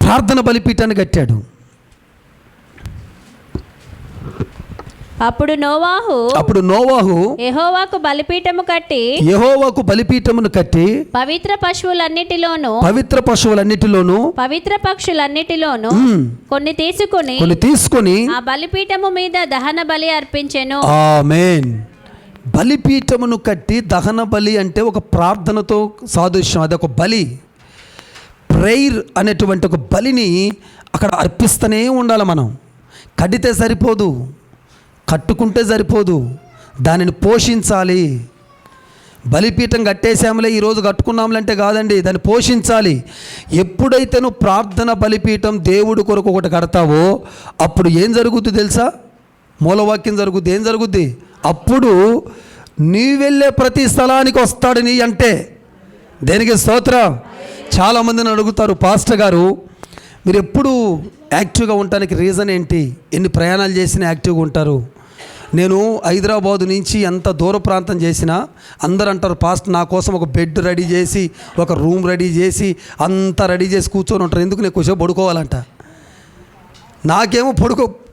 ప్రార్థన బలిపీఠాన్ని కట్టాడు. అప్పుడు నోవాహు యెహోవాకు బలిపీఠమును కట్టి పవిత్ర పశువులన్నిటిలోను పవిత్ర పక్షులన్నిటిలోను కొన్ని తీసుకొని ఆ బలిపీఠము మీద దహన బలి అర్పించెను. ఆమేన్. బలిపీఠమును కట్టి దహన బలి అంటే ఒక ప్రార్థనతో సాదృశ్యం. అది ఒక బలి, ప్రేయర్ అనేటువంటి ఒక బలిని అక్కడ అర్పిస్తూనే ఉండాలి. మనం కడితే సరిపోదు, కట్టుకుంటే సరిపోదు, దానిని పోషించాలి. బలిపీఠం కట్టేసాములే, ఈరోజు కట్టుకున్నాములంటే కాదండి, దాన్ని పోషించాలి. ఎప్పుడైతే నువ్వు ప్రార్థన బలిపీఠం దేవుడి కొరకు ఒకటి కడతావో అప్పుడు ఏం జరుగుద్ది తెలుసా? మూలవాక్యం జరుగుద్ది. ఏం జరుగుద్ది? అప్పుడు నీ వెళ్ళే ప్రతి స్థలానికి వస్తాడు నీ అంటే. దేనికి స్తోత్రం. చాలామందిని అడుగుతారు, పాస్టర్ గారు మీరు ఎప్పుడు యాక్టివ్గా ఉండటానికి రీజన్ ఏంటి? ఎన్ని ప్రయాణాలు చేసినా యాక్టివ్గా ఉంటారు. నేను హైదరాబాదు నుంచి ఎంత దూర ప్రాంతం చేసినా అందరూ అంటారు, పాస్టర్ నా కోసం ఒక బెడ్ రెడీ చేసి, ఒక రూమ్ రెడీ చేసి, అంతా రెడీ చేసి కూర్చొని ఉంటారు. ఎందుకు? నేను కొంచెం పడుకోవాలంట. నాకేమో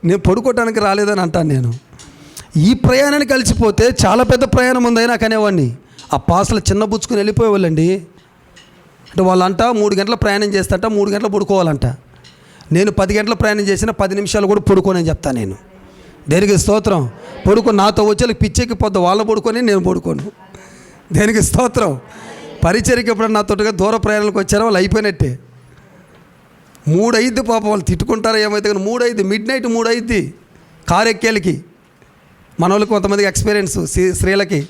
నేను పడుకోవటానికి రాలేదని అంటాను. నేను ఈ ప్రయాణాన్ని కలిసిపోతే చాలా పెద్ద ప్రయాణం ఉందని నాకు అనేవాడిని. ఆ పాస్టర్లు చిన్న బుచ్చుకుని వెళ్ళిపోయేవాళ్ళండి. అంటే వాళ్ళంట 3 గంటల ప్రయాణం చేస్తాంట, 3 గంటలు పడుకోవాలంట. నేను 10 గంటల ప్రయాణం చేసిన 10 నిమిషాలు కూడా పడుకోనని చెప్తాను నేను. దేనికి స్తోత్రం. పడుకొని నాతో వచ్చేళ్ళకి పిచ్చెక్కి పొద్దు వాళ్ళు పడుకొని నేను పడుకోను. దేనికి స్తోత్రం. పరిచర్యకి ఎప్పుడన్నా నాతోటిగా దూర ప్రయాణాలకు వచ్చారో వాళ్ళు అయిపోయినట్టే. 3:05 పాపం వాళ్ళు తిట్టుకుంటారో ఏమైతే, కానీ 3:05 మిడ్నైట్ 3:05 కారు ఎక్కేళ్ళకి. మన వాళ్ళకి కొంతమందికి ఎక్స్పీరియన్స్, స్త్రీలకి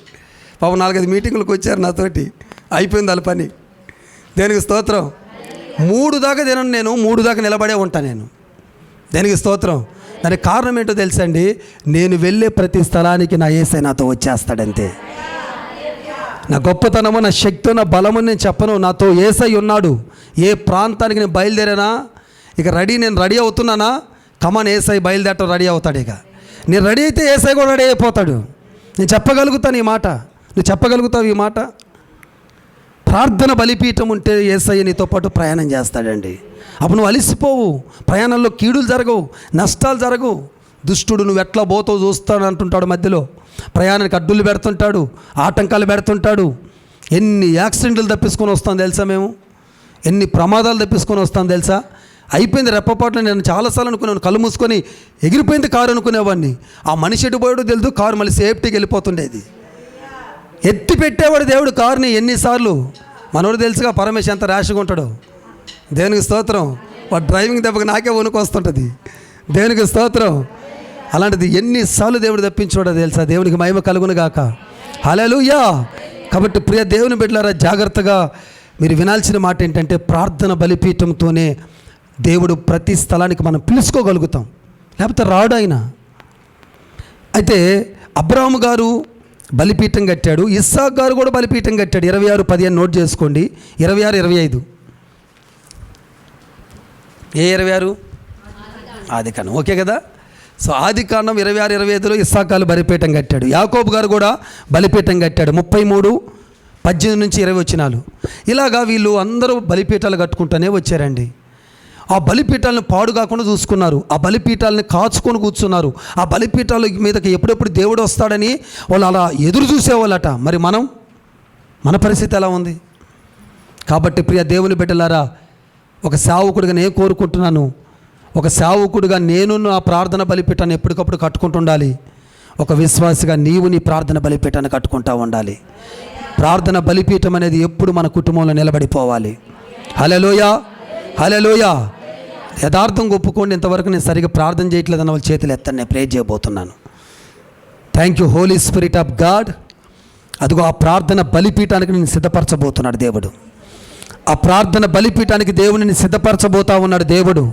పాపం 4-5 మీటింగులకు వచ్చారు నాతోటి, అయిపోయింది వాళ్ళ పని. దేనికి స్తోత్రం. 3 దాకా తినను నేను, 3 దాకా నిలబడే ఉంటాను నేను. దేనికి స్తోత్రం. దానికి కారణం ఏంటో తెలుసండి, నేను వెళ్ళే ప్రతి స్థలానికి నా యేసయ్య నాతో వచ్చేస్తాడంతే. నా గొప్పతనము, నా శక్తి, నా బలము నేను చెప్పను. నాతో యేసయ్య ఉన్నాడు. ఏ ప్రాంతానికి నేను బయలుదేరానా, ఇక నేను రెడీ అవుతున్నానా, కమాన్ యేసయ్య బయలుదేరటం రెడీ అవుతాడు. ఇక నేను రెడీ అయితే యేసయ్య కూడా రెడీ అయిపోతాడు. నేను చెప్పగలుగుతాను ఈ మాట. నువ్వు చెప్పగలుగుతావు ఈ మాట? ప్రార్థన బలిపీఠం ఉంటే యేసయ్య నీతో పాటు ప్రయాణం చేస్తాడండి. అప్పుడు నువ్వు అలిసిపోవు, ప్రయాణంలో కీడులు జరగవు, నష్టాలు జరగవు. దుష్టుడు నువ్వు ఎట్లా పోతావు చూస్తాడు అంటుంటాడు, మధ్యలో ప్రయాణానికి అడ్డులు పెడుతుంటాడు, ఆటంకాలు పెడుతుంటాడు. ఎన్ని యాక్సిడెంట్లు తప్పించుకొని వస్తాం తెలుసా మేము, ఎన్ని ప్రమాదాలు తప్పించుకొని వస్తాం తెలుసా. అయిపోయింది రెప్పపాటులో. నేను చాలాసార్లు అనుకున్నాను, కళ్ళు మూసుకొని ఎగిరిపోయింది కారు అనుకునేవాడిని. ఆ మనిషి ఎటు పోయాడో తెలుసు, కారు మళ్ళీ సేఫ్టీకి వెళ్ళిపోతుండేది. ఎత్తి పెట్టేవాడు దేవుడు కారుని ఎన్నిసార్లు. మనోడు తెలుసుగా పరమేశ్వర్ ఎంత ర్యాష్గా ఉంటాడో. దేవునికి స్తోత్రం. వాడు డ్రైవింగ్ దెబ్బకి నాకే వణుకు వస్తుంటుంది. దేవునికి స్తోత్రం. అలాంటిది ఎన్నిసార్లు దేవుడు తప్పించాడో తెలుసా. దేవునికి మహిమ కలుగును గాక. హల్లెలూయా. కాబట్టి ప్రియ దేవుని బిడ్డలారా, జాగ్రత్తగా మీరు వినాల్సిన మాట ఏంటంటే, ప్రార్థన బలిపీఠంతోనే దేవుడు ప్రతి స్థలానికి మనం పిలుచుకోగలుగుతాం, లేకపోతే రాడు ఆయన. అయితే అబ్రాహాము గారు బలిపీఠం కట్టాడు, ఇస్సాకు గారు కూడా బలిపీఠం కట్టాడు. 26:15 నోట్ చేసుకోండి. 26-25. ఏ 26? ఆదికాండం. ఓకే కదా. సో ఆదికాండం 26-25లో ఇస్సాకు గారు బలిపీఠం కట్టాడు. యాకోబు గారు కూడా బలిపీఠం కట్టాడు. 33:18-20 ఇలాగా వీళ్ళు అందరూ బలిపీఠాలు కట్టుకుంటూనే వచ్చారండి. ఆ బలిపీఠాలను పాడు కాకుండా చూసుకున్నారు. ఆ బలిపీఠాలని కాచుకొని కూర్చున్నారు. ఆ బలిపీఠాల మీదకి ఎప్పుడెప్పుడు దేవుడు వస్తాడని వాళ్ళు అలా ఎదురు చూసేవాళ్ళట. మరి మన పరిస్థితి ఎలా ఉంది? కాబట్టి ప్రియ దేవుని బిడ్డలారా, ఒక సేవకుడిగా నేను కోరుకుంటున్నాను, ఒక సేవకుడిగా నేను నా ప్రార్థన బలిపీఠాన్ని ఎప్పటికప్పుడు కట్టుకుంటుండాలి. ఒక విశ్వాసిగా నీవు నీ ప్రార్థన బలిపీఠాన్ని కట్టుకుంటూ ఉండాలి. ప్రార్థన బలిపీఠం అనేది ఎప్పుడు మన కుటుంబంలో నిలబడిపోవాలి. హల్లెలూయా, హల్లెలూయా. యథార్థం ఒప్పుకోండి, ఇంతవరకు నేను సరిగ్గా ప్రార్థన చేయట్లేదన్న వాళ్ళ చేతులు ఎత్తండి, నేను ప్రే చేయబోతున్నాను. Thank you Holy Spirit of God. అదిగో ఆ ప్రార్థన బలిపీఠానికి నేను సిద్ధపరచబోతున్నాడు దేవుడు. ఆ ప్రార్థన బలిపీఠానికి దేవుడిని సిద్ధపరచబోతా ఉన్నాడు దేవుడు.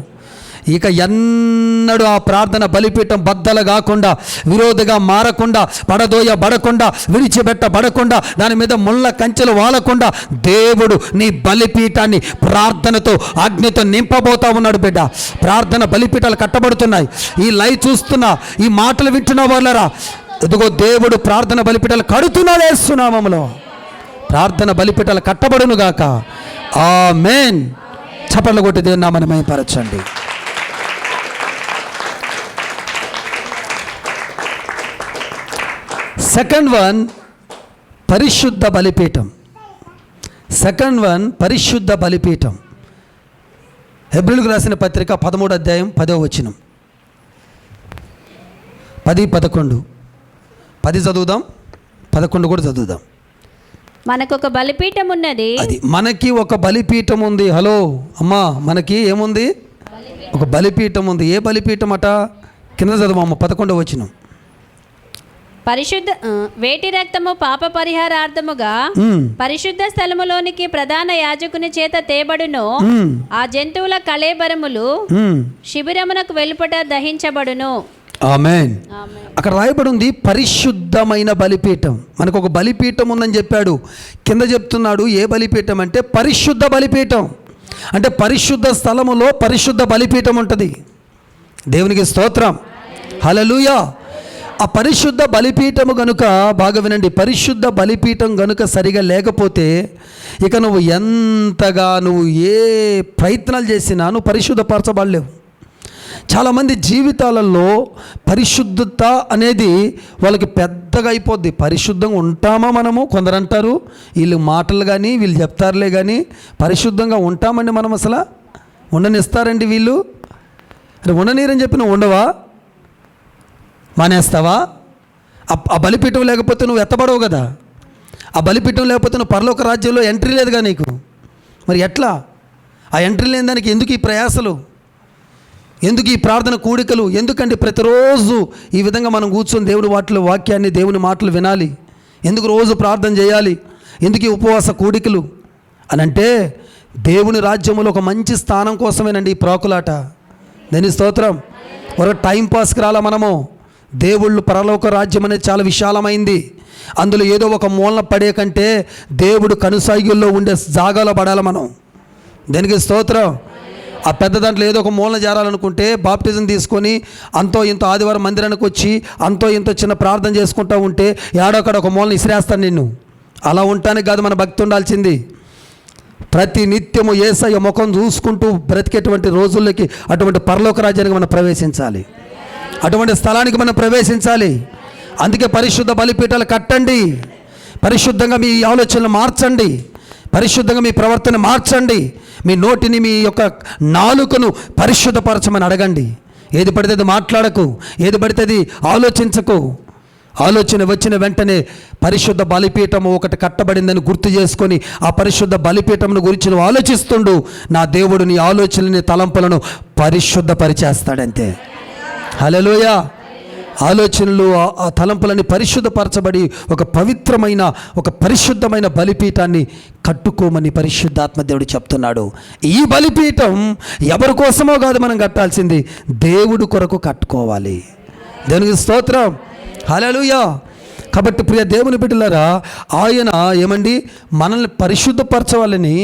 ఇక ఎన్నడూ ఆ ప్రార్థన బలిపీఠం బద్దలు కాకుండా, విరోధిగా మారకుండా, పడకుండా, విడిచిపెట్టబడకుండా, దాని మీద ముళ్ళ కంచెలు వాలకుండా దేవుడు నీ బలిపీఠాన్ని ప్రార్థనతో అగ్నితో నింపబోతా ఉన్నాడు బిడ్డ. ప్రార్థన బలిపీఠాలు కట్టబడుతున్నాయి. ఈ లైవ్ చూస్తున్నా, ఈ మాటలు వింటున్న వాళ్ళరా, ఇదిగో దేవుడు ప్రార్థన బలిపీఠాలు కడుతున్నాడు యేసు నామములో. ప్రార్థన బలిపీఠాలు కట్టబడునుగాక. ఆమేన్. చప్పట్లు కొట్టి దేవుని నామమును మహిమపరచండి. సెకండ్ వన్ పరిశుద్ధ బలిపీఠం. సెకండ్ వన్ పరిశుద్ధ బలిపీఠం. హెబ్రీయులకు రాసిన పత్రిక 13వ అధ్యాయం 10వ వచనం. 10, 11. 10 చదువుదాం, 11 కూడా చదువుదాం. మనకు ఒక బలిపీఠం ఉన్నది. అది మనకి ఒక బలిపీఠం ఉంది. హలో అమ్మా, మనకి ఏముంది? ఒక బలిపీఠం ఉంది. ఏ బలిపీఠం అట? కింద చదువు 11వ వచనం. పరిశుద్ధ వేటి రక్తము పాప పరిహారార్థముగా పరిశుద్ధ స్థలములోనికి ప్రధాన యాజకుని చేత తేబడును. ఆ జంతువుల కళేబరములు శిబిరమునకు వెలుపట దహించబడును. ఆమేన్. అక్కడ రాయబడి ఉంది పరిశుద్ధమైన బలిపీఠం. మనకు ఒక బలిపీఠం ఉందని చెప్పాడు. కింద చెప్తున్నాడు ఏ బలిపీఠం అంటే పరిశుద్ధ బలిపీఠం. అంటే పరిశుద్ధ స్థలములో పరిశుద్ధ బలిపీఠం ఉంటుంది. దేవునికి స్తోత్రం, హల్లెలూయా. ఆ పరిశుద్ధ బలిపీఠము గనుక, బాగా వినండి, పరిశుద్ధ బలిపీఠం గనుక సరిగా లేకపోతే ఇక నువ్వు ఎంతగా నువ్వు ఏ ప్రయత్నాలు చేసినా నువ్వు పరిశుద్ధపరచబడలేవు. చాలామంది జీవితాలలో పరిశుద్ధత అనేది వాళ్ళకి పెద్దగా అయిపోద్ది. పరిశుద్ధంగా ఉంటామా మనము? కొందరు అంటారు వీళ్ళు మాటలు కానీ వీళ్ళు చెప్తారులే కానీ పరిశుద్ధంగా ఉంటామండి మనం. అసలు ఉండనిస్తారండి వీళ్ళు? అంటే ఉండనీరని చెప్పి నువ్వు ఉండవా? మానేస్తావా? ఆ బలిపీఠం లేకపోతే నువ్వు ఎత్తబడవు కదా. ఆ బలిపీఠం లేకపోతే నువ్వు పరలోక రాజ్యంలో ఎంట్రీ లేదుగా నీకు. మరి ఎట్లా? ఆ ఎంట్రీ లేని దానికి ఎందుకు ఈ ప్రయాసలు, ఎందుకు ఈ ప్రార్థన కూడికలు? ఎందుకంటే ప్రతిరోజు ఈ విధంగా మనం కూర్చొని దేవుడి వాక్యాన్ని, దేవుని మాటలు వినాలి. ఎందుకు రోజు ప్రార్థన చేయాలి? ఎందుకు ఈ ఉపవాస కూడికలు అని అంటే దేవుని రాజ్యంలో ఒక మంచి స్థానం కోసమేనండి ఈ ప్రాకులాట. దేని స్తోత్రం. ఒక టైంపాస్కి రాలా మనము. దేవుళ్ళు పరలోక రాజ్యం అనేది చాలా విశాలమైంది. అందులో ఏదో ఒక మూలన పడే కంటే దేవుడు కనుసాగిల్లో ఉండే జాగాలో పడాలి మనం. దేనికి స్తోత్రం. ఆ పెద్ద దాంట్లో ఏదో ఒక మూలన చేరాలనుకుంటే బాప్టిజం తీసుకొని అంతో ఇంతో ఆదివారం మందిరానికి వచ్చి అంతో ఇంతో చిన్న ప్రార్థన చేసుకుంటూ ఉంటే ఏడొక్కడ ఒక మూలన ఇసిరేస్తాను నిన్ను. అలా ఉండటానికి కాదు మన భక్తి ఉండాల్సింది. ప్రతి నిత్యము యేసయ్య ముఖం చూసుకుంటూ బ్రతికేటువంటి రోజుల్లోకి అటువంటి పరలోక రాజ్యానికి మనం ప్రవేశించాలి. అటువంటి స్థలానికి మనం ప్రవేశించాలి. అందుకే పరిశుద్ధ బలిపీఠాలు కట్టండి. పరిశుద్ధంగా మీ ఆలోచనలు మార్చండి. పరిశుద్ధంగా మీ ప్రవర్తన మార్చండి. మీ నోటిని, మీ యొక్క నాలుకను పరిశుద్ధపరచమని అడగండి. ఏది పడితే అది మాట్లాడకు, ఏది పడితే అది ఆలోచించకు. ఆలోచన వచ్చిన వెంటనే పరిశుద్ధ బలిపీఠము ఒకటి కట్టబడిందని గుర్తు చేసుకొని ఆ పరిశుద్ధ బలిపీఠమును గురించి నువ్వు ఆలోచిస్తుండు. నా దేవుడు నీ ఆలోచనని, తలంపులను పరిశుద్ధపరిచేస్తాడంతే. హల్లెలూయా. ఆలోచనలు, ఆ తలంపులని పరిశుద్ధపరచబడి ఒక పవిత్రమైన, ఒక పరిశుద్ధమైన బలిపీఠాన్ని కట్టుకోమని పరిశుద్ధాత్మ దేవుడు చెప్తున్నాడు. ఈ బలిపీఠం ఎవరి కోసమో కాదు మనం కట్టాల్సింది, దేవుడు కొరకు కట్టుకోవాలి. దేవునికి స్తోత్రం, హల్లెలూయా. కాబట్టి ప్రియ దేవుని బిడ్డలారా, ఆయన ఏమండి మనల్ని పరిశుద్ధపరచాలని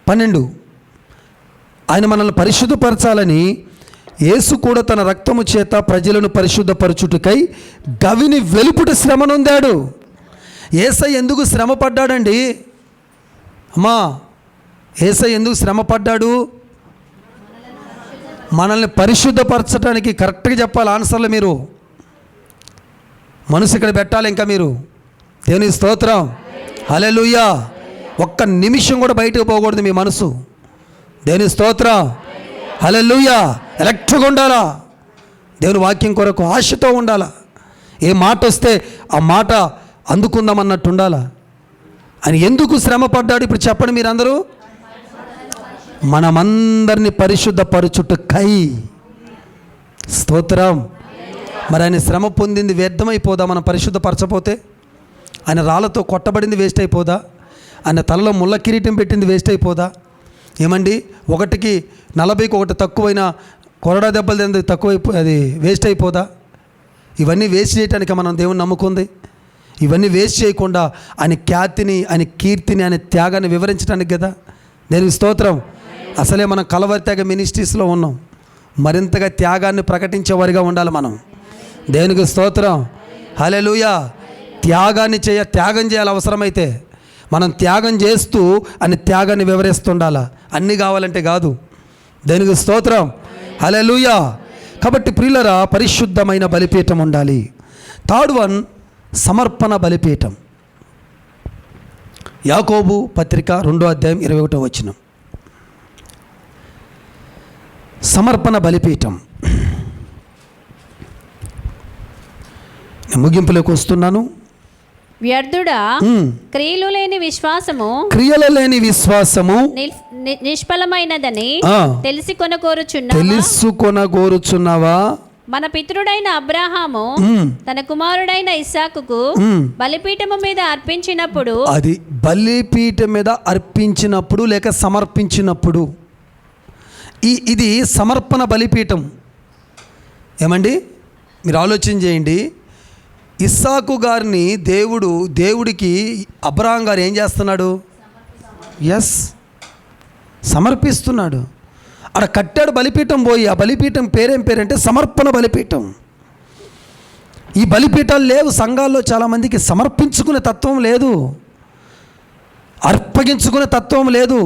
12 ఆయన మనల్ని పరిశుద్ధపరచాలని యేసు కూడా తన రక్తము చేత ప్రజలను పరిశుద్ధపరచుటకై గవిని వెలుపుట శ్రమ నొందాడు. యేసయ్య ఎందుకు శ్రమ పడ్డాడండి? అమ్మా, యేసయ్య ఎందుకు శ్రమ పడ్డాడు? మనల్ని పరిశుద్ధపరచడానికి. కరెక్ట్గా చెప్పాలి ఆన్సర్లు మీరు. మనసు ఇక్కడ పెట్టాలి. ఇంకా మీరు దేవుని స్తోత్రం, హల్లెలూయా. ఎలక్ట్రిక్గా ఉండాలా, దేవుని వాక్యం కొరకు ఆశతో ఉండాలా, ఏ మాట వస్తే ఆ మాట అందుకుందామన్నట్టు ఉండాలా. అని ఎందుకు శ్రమ పడ్డాడు ఇప్పుడు చెప్పండి మీరందరూ? మనమందరినీ పరిశుద్ధపరచుటకై. స్తోత్రం. మరి ఆయన శ్రమ పొందింది వ్యర్థమైపోదా మనం పరిశుద్ధపరచపోతే? ఆయన రాళ్ళతో కొట్టబడింది వేస్ట్ అయిపోదా? ఆయన తలలో ముళ్ళ కిరీటం పెట్టింది వేస్ట్ అయిపోదా? ఏమండి, 1కి 40కి 1 తక్కువైన కొరడా దెబ్బలు తింది అది వేస్ట్ అయిపోదా? ఇవన్నీ వేస్ట్ చేయటానికి మనం దేవుని నమ్ముకుంది. ఇవన్నీ వేస్ట్ చేయకుండా ఆయన ఖ్యాతిని, ఆయన కీర్తిని, ఆయన త్యాగాన్ని వివరించడానికి కదా. దేవునికి స్తోత్రం. అసలే మనం కలవరి త్యాగ మినిస్ట్రీస్లో ఉన్నాం. మరింతగా త్యాగాన్ని ప్రకటించేవారిగా ఉండాలి మనం. దేవునికి స్తోత్రం. హల్లెలూయా. త్యాగం చేయాలి. అవసరమైతే మనం త్యాగం చేస్తూ అని త్యాగాన్ని వివరిస్తుండాలా. అన్నీ కావాలంటే కాదు. దేవునికి స్తోత్రం. హల్లెలూయా. కాబట్టి ప్రియులరా, పరిశుద్ధమైన బలిపీఠం ఉండాలి. థర్డ్ వన్, సమర్పణ బలిపీఠం. యాకోబు పత్రిక 2వ అధ్యాయం 21వ వచనం. సమర్పణ బలిపీఠం. ముగింపులోకి వస్తున్నాను. వ్యర్థుడా, క్రియలు లేని విశ్వాసము నిష్ఫలమైనదని తెలుసుకొనగోరుచున్నావా? మన పితరుడైన అబ్రహాము తన కుమారుడైన ఇస్సాకుకు బలిపీఠము మీద అర్పించినప్పుడు, అది బలిపీఠం మీద అర్పించినప్పుడు లేక సమర్పించినప్పుడు, ఇది సమర్పణ బలిపీఠం. ఏమండి, మీరు ఆలోచన చేయండి. ఇస్సాకు గారిని దేవుడికి అబ్రహాం గారు ఏం చేస్తున్నాడు? సమర్పిస్తున్నాడు. అక్కడ కట్టాడు బలిపీఠం పోయి. ఆ బలిపీఠం పేరంటే సమర్పణ బలిపీఠం. ఈ బలిపీఠాలు లేవు సంఘాల్లో. చాలామందికి సమర్పించుకునే తత్వం లేదు, అర్పగించుకునే తత్వం లేదు.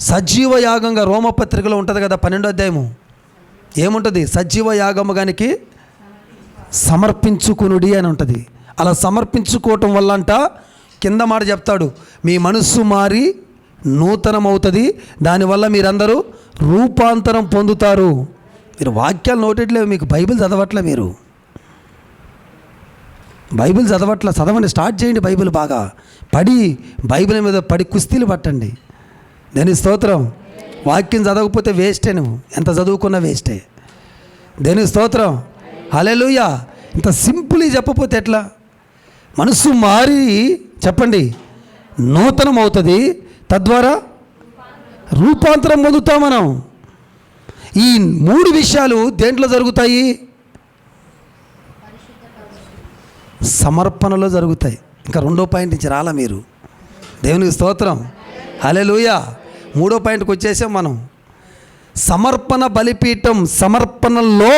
సజీవ యాగంగా రోమపత్రికలో ఉంటుంది కదా 12వ అధ్యాయము. ఏముంటుంది? సజీవ యాగముగానికి సమర్పించుకునుడి అని ఉంటుంది. అలా సమర్పించుకోవటం వల్ల అంట కింద మాట చెప్తాడు, మీ మనస్సు మారి నూతనమవుతుంది, దానివల్ల మీరందరూ రూపాంతరం పొందుతారు. మీరు వాక్యాలు నోటెట్లేవు, మీకు బైబిల్ చదవట్లే. మీరు బైబిల్ చదవండి, స్టార్ట్ చేయండి. బైబిల్ బాగా బైబిల్ మీద కుస్తీలు పట్టండి. దేని స్తోత్రం. వాక్యం చదవకపోతే వేస్టే, నువ్వు ఎంత చదువుకున్నా వేస్టే. దేని స్తోత్రం. హల్లెలూయా. ఇంత సింపుల్ చెప్పపోతే ఎట్లా? మనసు మారి చెప్పండి నూతనం అవుతుంది, తద్వారా రూపాంతరం పొందుతాం మనం. ఈ 3 విషయాలు దేంట్లో జరుగుతాయి? సమర్పణలో జరుగుతాయి. ఇంకా 2వ పాయింట్ నుంచి రాలా మీరు. దేవునికి స్తోత్రం. హల్లెలూయా. 3వ పాయింట్కి వచ్చేసాం మనం. సమర్పణ బలిపీఠం. సమర్పణలో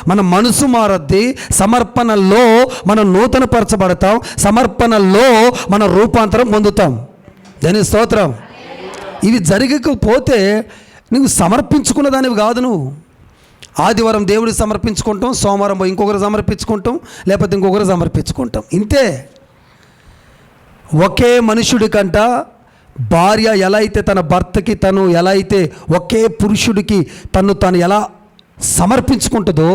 మన మనసు మారద్ది, సమర్పణలో మనం నూతనపరచబడతాం, సమర్పణలో మన రూపాంతరం పొందుతాం. దాని స్తోత్రం. ఇవి జరగకపోతే నువ్వు సమర్పించుకున్న దానివి కాదు. నువ్వు ఆదివారం దేవుడికి సమర్పించుకుంటాం, సోమవారం ఇంకొకరు సమర్పించుకుంటాం, లేకపోతే ఇంకొకరు సమర్పించుకుంటాం. ఇంతే. ఒకే మనుషుడి కంట భార్య ఎలా అయితే తన భర్తకి తను ఎలా అయితే ఒకే పురుషుడికి తను ఎలా సమర్పించుకుంటుందో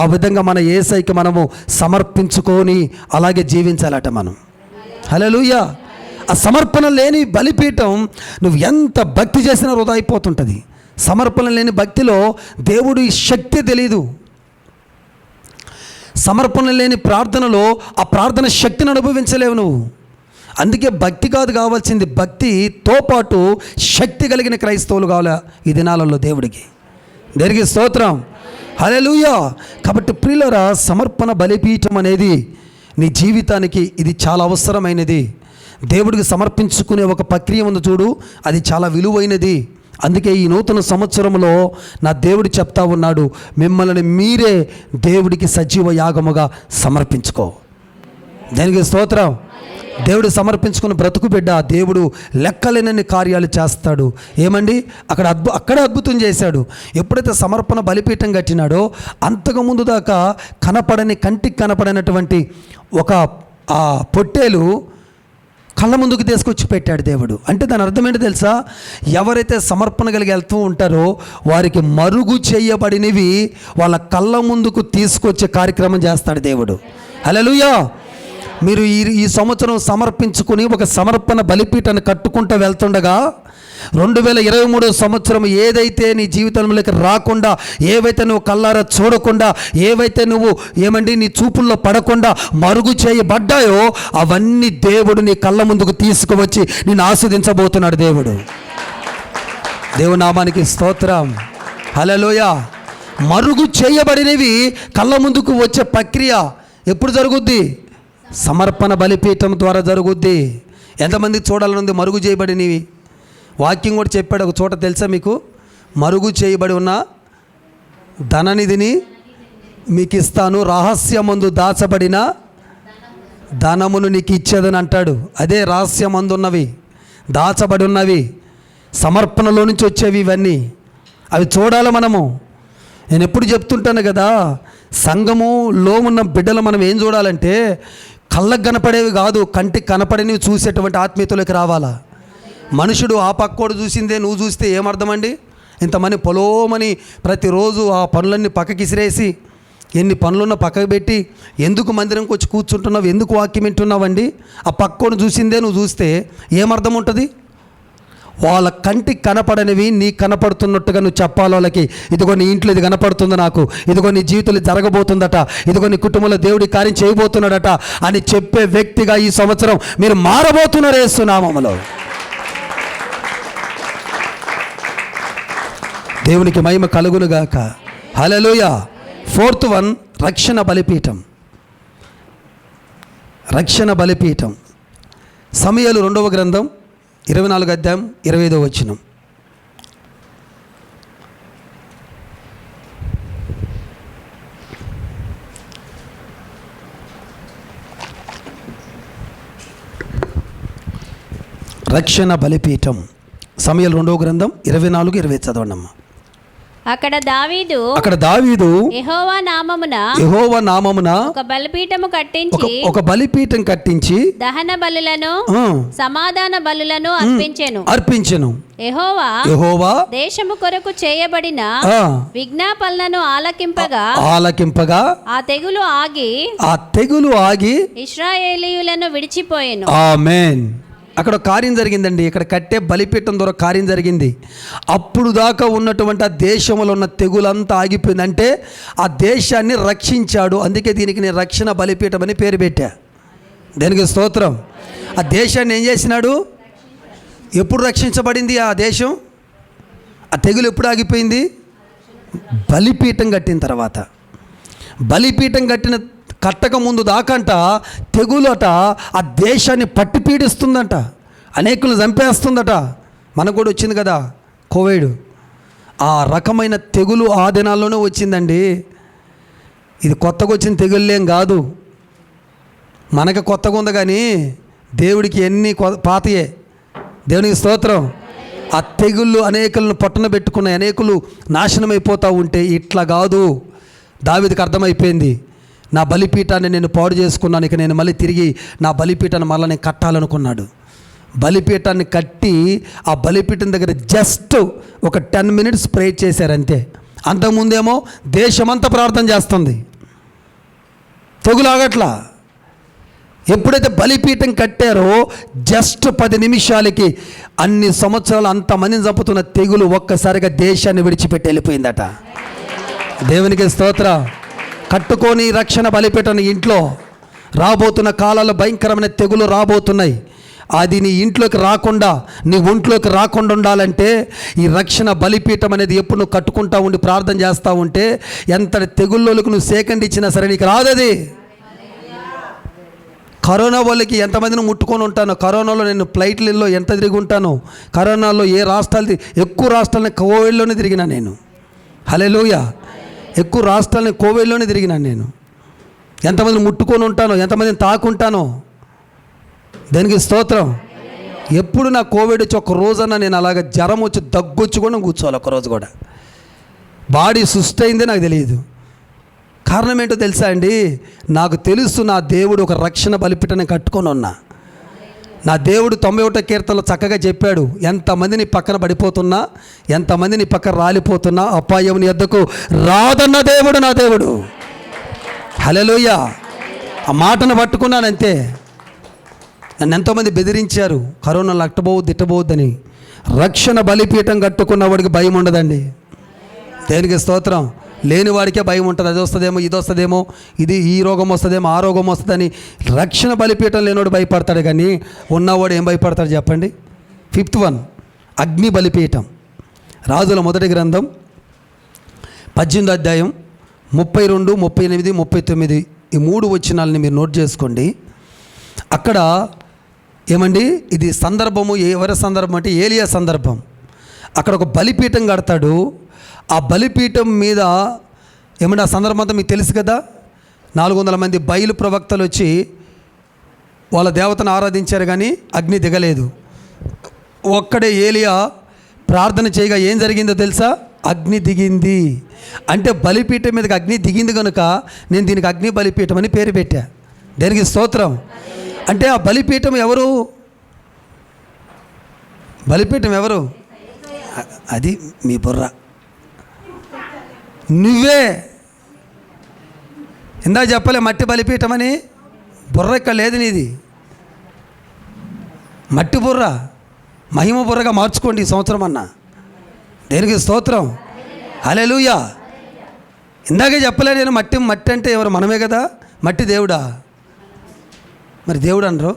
ఆ విధంగా మన యేసయ్యకి మనము సమర్పించుకొని అలాగే జీవించాలట మనం. హల్లెలూయా. ఆ సమర్పణ లేని బలిపీఠం నువ్వు ఎంత భక్తి చేసినా వృధా అయిపోతుంటుంది. సమర్పణ లేని భక్తిలో దేవుడి శక్తి తెలీదు. సమర్పణ లేని ప్రార్థనలో ఆ ప్రార్థన శక్తిని అనుభవించలేవు నువ్వు. అందుకే భక్తి కాదు కావాల్సింది, భక్తితో పాటు శక్తి కలిగిన క్రైస్తవులు కావాలి ఈ దినాలలో దేవుడికి. దేనికి స్తోత్రం. హల్లెలూయా. కాబట్టి ప్రియులారా, సమర్పణ బలిపీఠం అనేది నీ జీవితానికి ఇది చాలా అవసరమైనది. దేవుడికి సమర్పించుకునే ఒక ప్రక్రియ ఉంది చూడు, అది చాలా విలువైనది. అందుకే ఈ నూతన సంవత్సరంలో నా దేవుడు చెప్తా ఉన్నాడు, మిమ్మల్ని మీరే దేవుడికి సజీవ యాగముగా సమర్పించుకో. దానికి స్తోత్రం. దేవుడు సమర్పించుకుని బ్రతుకు బిడ్డ, దేవుడు లెక్కలేనన్ని కార్యాలు చేస్తాడు. ఏమండి, అక్కడే అద్భుతం చేశాడు. ఎప్పుడైతే సమర్పణ బలిపీఠం కట్టినాడో అంతకుముందు దాకా కంటికి కనపడనటువంటి ఒక పొట్టేలు కళ్ళ ముందుకు తీసుకొచ్చి పెట్టాడు దేవుడు. అంటే దాని అర్థం ఏంటో తెలుసా? ఎవరైతే సమర్పణ కలిగి వెళ్తూ ఉంటారో వారికి మరుగు చేయబడినవి వాళ్ళ కళ్ళ ముందుకు తీసుకొచ్చే కార్యక్రమం చేస్తాడు దేవుడు. హల్లెలూయా. మీరు ఈ సంవత్సరం సమర్పించుకుని ఒక సమర్పణ బలిపీఠాన్ని కట్టుకుంటూ వెళ్తుండగా 2023 సంవత్సరం ఏదైతే నీ జీవితంలోకి రాకుండా, ఏవైతే నువ్వు కళ్ళారా చూడకుండా, ఏవైతే నువ్వు నీ చూపుల్లో పడకుండా మరుగు చేయబడ్డాయో అవన్నీ దేవుడు నీ కళ్ళ ముందుకు తీసుకువచ్చి నిన్ను ఆస్వాదించబోతున్నాడు దేవుడు. దేవుని నామానికి స్తోత్రం. హల్లెలూయా. మరుగు చేయబడినవి కళ్ళ ముందుకు వచ్చే ప్రక్రియ ఎప్పుడు జరుగుద్ది? సమర్పణ బలిపీఠం ద్వారా జరుగుద్ది. ఎంతమందికి చూడాలనుంది మరుగు చేయబడినవి? వాక్యం కూడా చెప్పాడు ఒక చోట, తెలుసా మీకు? మరుగు చేయబడి ఉన్న ధననిధిని మీకు ఇస్తాను, రహస్యమందు దాచబడిన ధనమును నీకు ఇచ్చేదని అంటాడు. అదే రహస్యమందున్నవి, దాచబడి ఉన్నవి, సమర్పణలో నుంచి వచ్చేవి ఇవన్నీ. అవి చూడాలి మనము. నేను ఎప్పుడు చెప్తుంటాను కదా, సంఘములో ఉన్న బిడ్డలు మనం ఏం చూడాలంటే కళ్ళకు కనపడేవి కాదు, కంటికి కనపడేవి చూసేటువంటి ఆత్మీయతలోకి రావాలా. మనుషుడు ఆ పక్కోడు చూసిందే నువ్వు చూస్తే ఏమర్థమండి? ఇంతమంది పొలోమని ప్రతిరోజు ఆ పనులన్నీ పక్కకి ఇసిరేసి ఎన్ని పనులున్నా పక్కకు పెట్టి ఎందుకు మందిరంకి వచ్చి కూర్చుంటున్నావు, ఎందుకు వాక్యం వింటున్నావండి? ఆ పక్కోడు చూసిందే నువ్వు చూస్తే ఏమర్థం ఉంటుంది? వాళ్ళ కంటికి కనపడనివి నీకు కనపడుతున్నట్టుగా నువ్వు చెప్పాలి వాళ్ళకి. ఇదిగో నీ ఇంట్లో ఇది కనపడుతుంది నాకు, ఇదిగో నీ జీవితంలో జరగబోతుందట, ఇదిగో నీ కుటుంబంలో దేవుడి కార్యం చేయబోతున్నాడట అని చెప్పే వ్యక్తిగా ఈ సంవత్సరం మీరు మారబోతున్నారు యేసు నామములో. దేవునికి మహిమ కలుగునుగాక. హల్లెలూయా. 4th వన్, రక్షణ బలిపీఠం. రక్షణ బలిపీఠం. సమూయేలు 2వ గ్రంథం 24వ అధ్యాయం 25వ వచనం. రక్షణ బలిపీఠం. సమూయేలు 2వ గ్రంథం 24-20 చదవండమ్మా. అక్కడ దావీదు యెహోవా నామమున ఒక బలిపీఠం కట్టించి దహన బలులను సమాధాన బలులను అర్పించెను. యెహోవా దేశము కొరకు చేయబడిన విజ్ఞాపనలను ఆలకింపగా ఆ తెగులు ఆగి ఇశ్రాయేలీయులను విడిచిపోయెను. ఆమేన్. అక్కడ కార్యం జరిగిందండి. ఇక్కడ కట్టే బలిపీఠం ద్వారా కార్యం జరిగింది. అప్పుడు దాకా ఉన్నటువంటి ఆ దేశంలో ఉన్న తెగులంతా ఆగిపోయింది. అంటే ఆ దేశాన్ని రక్షించాడు. అందుకే దీనికి నేను రక్షణ బలిపీఠం అని పేరు పెట్టా. దేనికి స్తోత్రం. ఆ దేశాన్ని ఏం చేసినాడు? ఎప్పుడు రక్షించబడింది ఆ దేశం? ఆ తెగులు ఎప్పుడు ఆగిపోయింది? బలిపీఠం కట్టిన తర్వాత. బలిపీఠం కట్టక ముందు దాకంట తెగులట ఆ దేశాన్ని పట్టి పీడిస్తుందంట, అనేకులు చంపేస్తుందట. మనకు కూడా వచ్చింది కదా కోవిడ్. ఆ రకమైన తెగులు ఆ దినాల్లోనే వచ్చిందండి. ఇది కొత్తగా వచ్చిన తెగుళ్ళేం కాదు, మనకు కొత్తగా ఉంది కానీ దేవుడికి ఎన్ని పాతయే. దేవునికి స్తోత్రం. ఆ తెగుళ్ళు అనేకులను పట్టున పెట్టుకున్న అనేకులు నాశనం అయిపోతూ ఉంటే ఇట్లా కాదు. దావీదుకి అర్థమైపోయింది, నా బలిపీఠాన్ని నేను పాడు చేసుకున్నాను, ఇక నేను మళ్ళీ తిరిగి నా బలిపీఠాన్ని మళ్ళీ నేను కట్టాలనుకున్నాడు. బలిపీఠాన్ని కట్టి ఆ బలిపీఠం దగ్గర జస్ట్ ఒక 10 minutes ప్రే చేశారంతే. అంతకుముందేమో దేశమంతా ప్రార్థన చేస్తుంది, తెగులాగట్లా. ఎప్పుడైతే బలిపీఠం కట్టారో జస్ట్ 10 నిమిషాలకి అన్ని సంవత్సరాలు అంతమందిని చంపుతున్న తెగులు ఒక్కసారిగా దేశాన్ని విడిచిపెట్టి వెళ్ళిపోయిందట. దేవునికి స్తోత్ర. కట్టుకొని రక్షణ బలిపీఠాన్ని ఇంట్లో రాబోతున్న కాలాల్లో భయంకరమైన తెగులు రాబోతున్నాయి. అది నీ ఇంట్లోకి రాకుండా, నీ ఒంట్లోకి రాకుండా ఉండాలంటే ఈ రక్షణ బలిపీఠం అనేది ఎప్పుడు నువ్వు కట్టుకుంటా ఉండి ప్రార్థన చేస్తూ ఉంటే ఎంత తెగుల్లోకి నువ్వు సేకండ్ ఇచ్చినా సరే నీకు రాదది. కరోనా వాళ్ళకి ఎంతమందిని ముట్టుకొని ఉంటాను. కరోనాలో నేను ఫ్లైట్లలో ఎంత తిరిగి ఉంటాను. కరోనాలో ఏ రాష్ట్రాలు, ఎక్కువ రాష్ట్రాలని కోవిడ్లోనే తిరిగినా నేను. హల్లెలూయా. ఎక్కువ రాష్ట్రాలని కోవిడ్లోనే తిరిగినాను నేను. ఎంతమందిని ముట్టుకొని ఉంటానో, ఎంతమందిని తాకుంటానో. దానికి స్తోత్రం. ఎప్పుడు నా కోవిడ్ వచ్చి ఒక రోజన్నా నేను అలాగ జ్వరం వచ్చి దగ్గొచ్చి కూడా కూర్చోవాలి. ఒకరోజు కూడా బాడీ సుస్థ అయిందే నాకు తెలియదు. కారణం ఏంటో తెలుసా అండి? నాకు తెలుసు నా దేవుడు ఒక రక్షణ బలిపీఠాన్ని కట్టుకొని ఉన్నా. నా దేవుడు 91వ కీర్తనలో చక్కగా చెప్పాడు, ఎంతమంది నీ పక్కన పడిపోతున్నా, ఎంతమంది నీ పక్కన రాలిపోతున్నా అపాయం నీ వద్దకు రాదన్న దేవుడు నా దేవుడు. హల్లెలూయా. ఆ మాటను పట్టుకున్నానంతే. నన్ను ఎంతోమంది బెదిరించారు, కరోనాలో అట్టబోవద్దు ఇట్టబోవద్దని. రక్షణ బలిపీఠం కట్టుకున్నవాడికి భయం ఉండదండి. దేనికి స్తోత్రం. లేని వాడికే భయం ఉంటుంది, అది వస్తుందేమో, ఇది వస్తుందేమో, ఈ రోగం వస్తుందేమో, ఆ రోగం వస్తుందని. రక్షణ బలిపీఠం లేనివాడు భయపడతాడు, కానీ ఉన్నవాడు ఏం భయపడతాడు చెప్పండి. 5th వన్, అగ్ని బలిపీఠం. రాజుల మొదటి గ్రంథం 18వ అధ్యాయం 32, 38, 39 ఈ 3 వచనాలని మీరు నోట్ చేసుకోండి. అక్కడ ఏమండి, ఇది సందర్భము ఎవరి సందర్భం అంటే ఏలియా సందర్భం. అక్కడ ఒక బలిపీఠం కడతాడు. ఆ బలిపీఠం మీద ఏమంటే ఆ సందర్భం అంతా మీకు తెలుసు కదా. 400 మంది బయలు ప్రవక్తలు వచ్చి వాళ్ళ దేవతను ఆరాధించారు, కానీ అగ్ని దిగలేదు. ఒక్కడే ఏలియా ప్రార్థన చేయగా ఏం జరిగిందో తెలుసా? అగ్ని దిగింది. అంటే బలిపీఠం మీదకి అగ్ని దిగింది కనుక నేను దీనికి అగ్ని బలిపీఠం అని పేరు పెట్టా. దేనికి స్తోత్రం. అంటే ఆ బలిపీఠం ఎవరు? బలిపీఠం ఎవరు? అది మీ బుర్ర, నువ్వే. ఇందా చెప్పలే మట్టి బలిపీఠం అని. బుర్ర ఇక్కడ లేదు నీది, మట్టి బుర్ర. మహిమ బుర్రగా మార్చుకోండి ఈ సంవత్సరం అన్నా. దేనికి స్తోత్రం. హల్లెలూయా. ఇందాకే చెప్పలే నేను, మట్టి అంటే ఎవరు? మనమే కదా. మట్టి దేవుడా? మరి దేవుడు అనరు.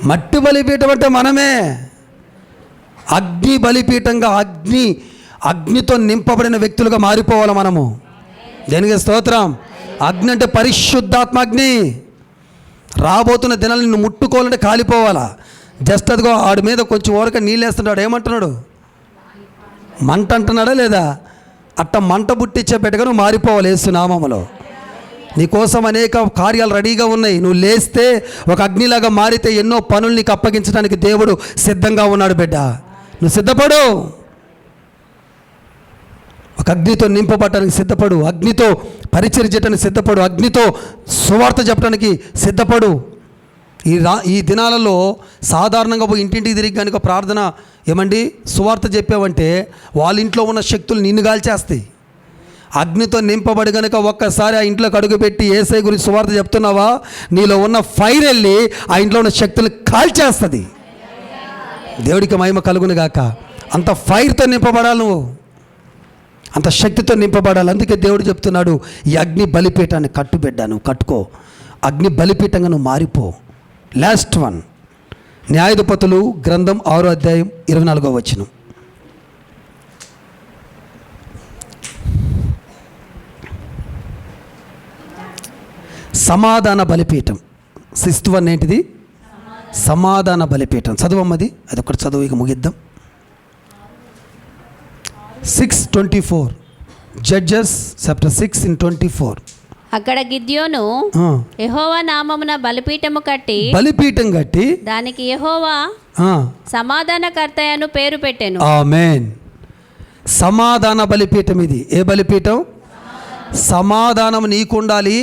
మట్టి బలిపీఠం అంటే మనమే. అగ్ని బలిపీఠంగా అగ్నితో నింపబడిన వ్యక్తులుగా మారిపోవాలి మనము. దేనికి స్తోత్రం. అగ్ని అంటే పరిశుద్ధాత్మ అగ్ని. రాబోతున్న దినాలు నిన్ను ముట్టుకోవాలంటే కాలిపోవాలా. జస్ట్ అదిగో ఆడి మీద కొంచెం ఊరక నీళ్ళు వేస్తున్నాడు, ఏమంటున్నాడు? మంట అంటున్నాడా లేదా? అట్ట మంట పుట్టించే బిడ్డగా నువ్వు మారిపోవాలి యేసు నామములో. నీకోసం అనేక కార్యాలు రెడీగా ఉన్నాయి. నువ్వు లేస్తే ఒక అగ్నిలాగా మారితే ఎన్నో పనులు నీకు అప్పగించడానికి దేవుడు సిద్ధంగా ఉన్నాడు బిడ్డ. నువ్వు సిద్ధపడు. ఒక అగ్నితో నింపబడటానికి సిద్ధపడు. అగ్నితో పరిచర్య చేయడానికి సిద్ధపడు. అగ్నితో సువార్త చెప్పడానికి సిద్ధపడు. ఈ దినాలలో సాధారణంగా పోయి ఇంటింటికి తిరిగి కనుక ప్రార్థన ఏమండి సువార్త చెప్పావంటే వాళ్ళ ఇంట్లో ఉన్న శక్తులు నిన్ను గాల్చేస్తాయి. అగ్నితో నింపబడి కనుక ఒక్కసారి ఆ ఇంట్లోకి అడుగుపెట్టి యేసయ్య గురించి సువార్త చెప్తున్నావా, నీలో ఉన్న ఫైర్ వెళ్ళి ఆ ఇంట్లో ఉన్న శక్తులు కాల్చేస్తుంది. దేవుడికి మహిమ కలుగును గాక. అంత ఫైర్తో నింపబడాలి నువ్వు, అంత శక్తితో నింపబడాలి. అందుకే దేవుడు చెప్తున్నాడు, ఈ అగ్ని బలిపీఠాన్ని కట్టుబెడ్డా, నువ్వు కట్టుకో. అగ్ని బలిపీఠంగా నువ్వు మారిపో. లాస్ట్ వన్, న్యాయాధిపతులు గ్రంథం 6వ అధ్యాయం 24వ వచనం. సమాధాన బలిపీఠం. 6th వన్ ఏంటిది? సమాధాన బలిపీఠం. చదువమ్మది, అది ఒకటి చదువు, ఇక ముగిద్దాం. 6:24 Judges chapter 6:24. అక్కడ గిద్యోను యెహోవా నామమున బలిపీఠం కట్టి దానికి యెహోవా సమాధానకర్తయను పేరు పెట్టెను. ఆమేన్. సమాధాన బలిపీఠం ఇది. ఏ బలిపీఠం? సమాధానం నీకు ఉండాలి.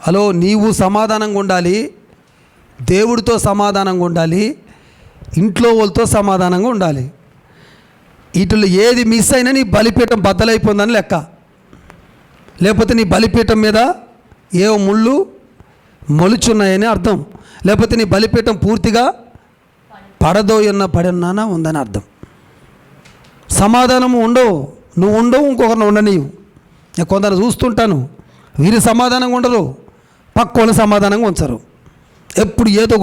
హలో, నీవు సమాధానంగా ఉండాలి, దేవుడితో సమాధానంగా ఉండాలి, ఇంట్లో వాళ్ళతో సమాధానంగా ఉండాలి. వీటిలో ఏది మిస్ అయినా నీ బలిపీఠం బద్దలైపోయిందని లెక్క. లేకపోతే నీ బలిపీఠం మీద ఏ ముళ్ళు మొలుచున్నాయని అర్థం. లేకపోతే నీ బలిపీఠం పూర్తిగా పడినానా ఉందని అర్థం. సమాధానం ఉండవు. నువ్వు ఉండవు, ఇంకొకరిని ఉండనివ్వు. నేను కొందరు చూస్తుంటాను, వీరి సమాధానంగా ఉండరు, పక్కోళ్ళ సమాధానంగా ఉంచరు. ఎప్పుడు ఏదో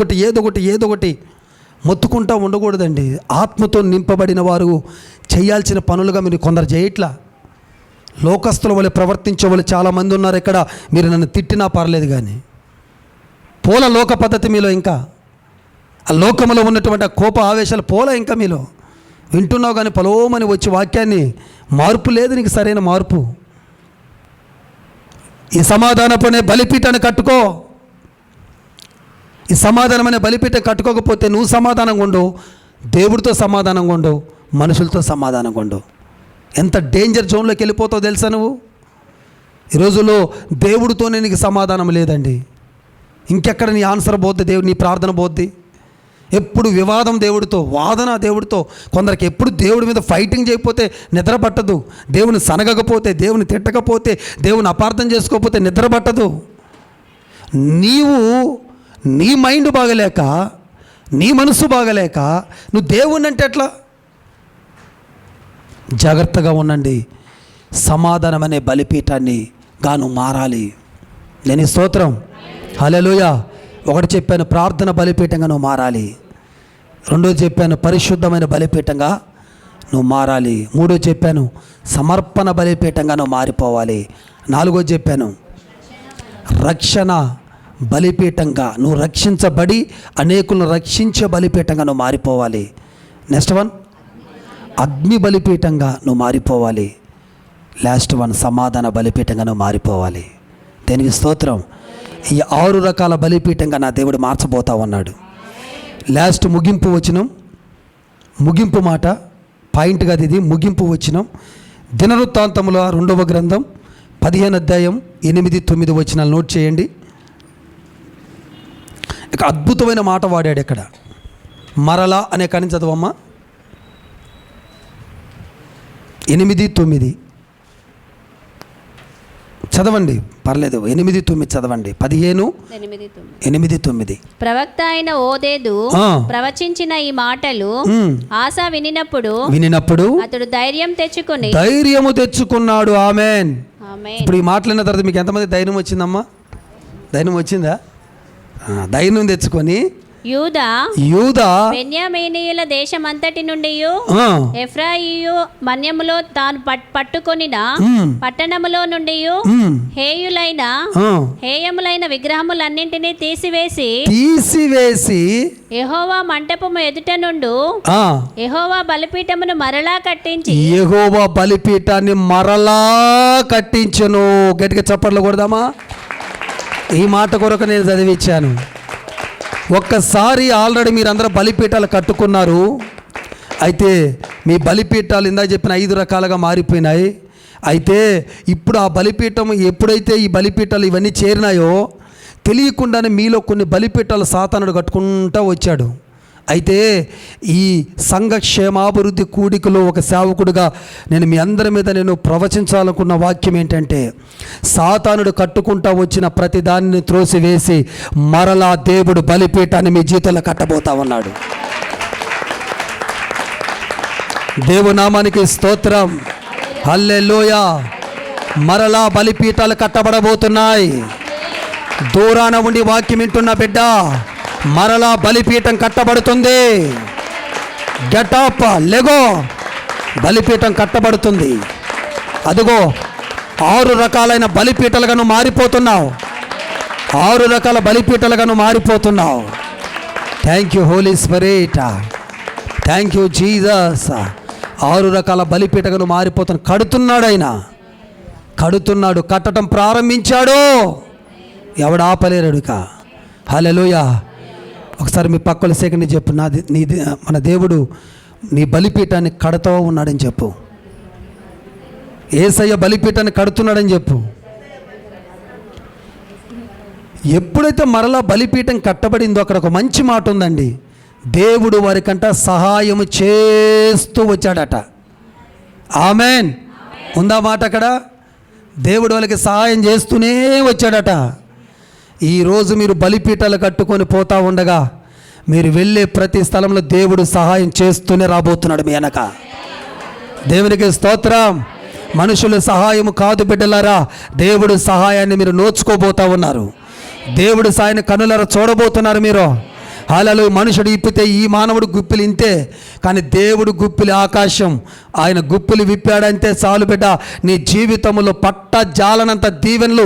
ఒకటి మొత్తుకుంటూ ఉండకూడదండి. ఆత్మతో నింపబడిన వారు చేయాల్సిన పనులుగా మీరు కొందరు చేయట్లా. లోకస్తుల వల్ల ప్రవర్తించే వాళ్ళు చాలామంది ఉన్నారు ఇక్కడ. మీరు నన్ను తిట్టినా పర్లేదు, కానీ పోల లోక పద్ధతి మీలో, ఇంకా ఆ లోకంలో ఉన్నటువంటి ఆ కోప ఆవేశాలు పోల ఇంకా మీలో. వింటున్నావు కానీ పలోమని వచ్చి వాక్యాన్ని మార్పు లేదు, నీకు సరైన మార్పు. ఈ సమాధానపనే బలిపీఠాన్ని కట్టుకో. ఈ సమాధానమైన బలిపీఠం కట్టుకోకపోతే నువ్వు సమాధానంగా ఉండవు, దేవుడితో సమాధానంగా ఉండవు, మనుషులతో సమాధానంగా ఉండవు. ఎంత డేంజర్ జోన్లోకి వెళ్ళిపోతావు తెలుసా నువ్వు. ఈ రోజుల్లో దేవుడితోనే నీకు సమాధానం లేదండి. ఇంకెక్కడ నీ ఆన్సర్ పోద్ది, దేవుడు నీ ప్రార్థన పోద్ది. ఎప్పుడు వివాదం దేవుడితో, వాదన దేవుడితో. కొందరికి ఎప్పుడు దేవుడి మీద ఫైటింగ్ చేయకపోతే నిద్ర పట్టదు, దేవుని సనగకపోతే, దేవుని తిట్టకపోతే, దేవుని అపార్థం చేసుకోకపోతే నిద్ర పట్టదు. నీవు నీ మైండ్ బాగలేక, నీ మనసు బాగలేక నువ్వు దేవుణ్ణి అంటే ఎట్లా? జాగ్రత్తగా ఉండండి. సమాధానం అనే బలిపీఠాన్ని గాను మారాలి. నేను స్తోత్రం, హల్లెలూయా. ఒకటి చెప్పాను, ప్రార్థన బలిపీఠంగా నువ్వు మారాలి. రెండోది చెప్పాను, పరిశుద్ధమైన బలిపీఠంగా నువ్వు మారాలి. మూడో చెప్పాను, సమర్పణ బలిపీఠంగా నువ్వు మారిపోవాలి. నాలుగోది చెప్పాను, రక్షణ బలిపీఠంగా నువ్వు రక్షించబడి అనేకులను రక్షించే బలిపీఠంగా నువ్వు మారిపోవాలి. నెక్స్ట్ వన్, అగ్ని బలిపీఠంగా నువ్వు మారిపోవాలి. లాస్ట్ వన్, సమాధాన బలిపీఠంగా నువ్వు మారిపోవాలి. దేనికి స్తోత్రం. ఈ 6 రకాల బలిపీఠంగా నా దేవుడు మార్చబోతా ఉన్నాడు. లాస్ట్ ముగింపు వచనం, ముగింపు మాట పాయింట్ కాదు ఇది, ముగింపు వచనం. దినవృత్తాంతముల 2వ గ్రంథం 15వ అధ్యాయం 8-9 వచనాలు నోట్ చేయండి. ఇక అద్భుతమైన మాట వాడాడు ఇక్కడ. మరలా అనే కానీ చదవమ్మా. 8-9 చదవండి, పర్లేదు. 8-9 చదవండి. 15:8-9. ప్రవక్త అయిన ఓదేదు ప్రవచించిన ఈ మాటలు ఆసా వినినప్పుడు అతడు ధైర్యము తెచ్చుకున్నాడు. ఆమేన్. ఇప్పుడు ఈ మాటలైన తర్వాత మీకు ఎంతమంది ధైర్యం వచ్చిందమ్మా? ధైర్యం వచ్చిందా? ధైర్యం తెచ్చుకొని యూదా బెన్యామీనీయుల దేశమంతటి నుండి ఎఫ్రాయిము మన్యములో తాను పట్టుకొనిన పట్టణములో నుండి హేయములైన విగ్రహములన్నింటినీ తీసివేసి యెహోవా మంటపము ఎదుట నుండి యెహోవా బలిపీఠమును మరలా కట్టించి, యెహోవా బలిపీఠాన్ని మరలా కట్టించెను. గట్టిగా చప్పట్లు కొడదామా? ఈ మాట కొరకు నేను చదివించాను. ఒక్కసారి ఆల్రెడీ మీరందరూ బలిపీఠాలు కట్టుకున్నారు. అయితే మీ బలిపీఠాలు ఇందాక చెప్పిన 5 రకాలుగా మారిపోయినాయి. అయితే ఇప్పుడు ఆ బలిపీఠం ఎప్పుడైతే ఈ బలిపీఠాలు ఇవన్నీ చేరినాయో తెలియకుండానే మీలో కొన్ని బలిపీఠాలు సాతానుడు కట్టుకుంటూ వచ్చాడు. అయితే ఈ సంఘ క్షేమాభివృద్ధి కూడికలో ఒక సేవకుడిగా నేను మీ అందరి మీద నేను ప్రవచించాలనుకున్న వాక్యం ఏంటంటే, సాతానుడు కట్టుకుంటా వచ్చిన ప్రతి దానిని త్రోసివేసి మరలా దేవుడు బలిపీఠాన్ని మీ జీవితంలో కట్టబోతా ఉన్నాడు. దేవునామానికి స్తోత్రం, హల్లెలూయా. మరలా బలిపీఠాలు కట్టబడబోతున్నాయి. దూరాన ఉండి వాక్యం వింటున్న బిడ్డ, మరలా బలిపీఠం కట్టబడుతుంది. గెటప్, లెగో, బలిపీఠం కట్టబడుతుంది. అదిగో 6 రకాలైన బలిపీఠలుగా నువ్వు మారిపోతున్నావు. 6 రకాల బలిపీఠలుగా నువ్వు మారిపోతున్నావు. Thank you Holy Spirit, thank you Jesus. 6 రకాల బలిపీఠగా నువ్వు మారిపోతున్నావు. కడుతున్నాడు ఆయన, కడుతున్నాడు, కట్టడం ప్రారంభించాడు. ఎవడు ఆపలేరుడుక. హల్లెలూయా. ఒకసారి మీ పక్కల సెకండ్ చెప్పు, మన దేవుడు నీ బలిపీఠాన్ని కడతా ఉన్నాడని చెప్పు. యేసయ్య బలిపీఠాన్ని కడుతున్నాడని చెప్పు. ఎప్పుడైతే మరలా బలిపీఠం కట్టబడిందో అక్కడ ఒక మంచి మాట ఉందండి. దేవుడు వారికంట సహాయం చేస్తూ వచ్చాడట. ఆమెన్. ఉందా మాట అక్కడ? దేవుడు వాళ్ళకి సహాయం చేస్తూనే వచ్చాడట. ఈరోజు మీరు బలిపీఠాలు కట్టుకొని పోతా ఉండగా మీరు వెళ్ళే ప్రతి స్థలంలో దేవుడు సహాయం చేస్తూనే రాబోతున్నాడు మీ వెనక. దేవునికి స్తోత్రం. మనుషుల సహాయం కాదు బిడ్డలారా, దేవుడు సహాయాన్ని మీరు నోచుకోబోతా ఉన్నారు. దేవుడు సాయాన్ని కనులారా చూడబోతున్నారు మీరు. హాలలో మనుషుడు ఇప్పితే ఈ మానవుడు గుప్పిలు ఇంతే, కానీ దేవుడు గుప్పిలి ఆకాశం. ఆయన గుప్పిలు విప్పాడంతే చాలు బిడ్డ. నీ జీవితంలో పట్ట జాలనంత దీవెనలు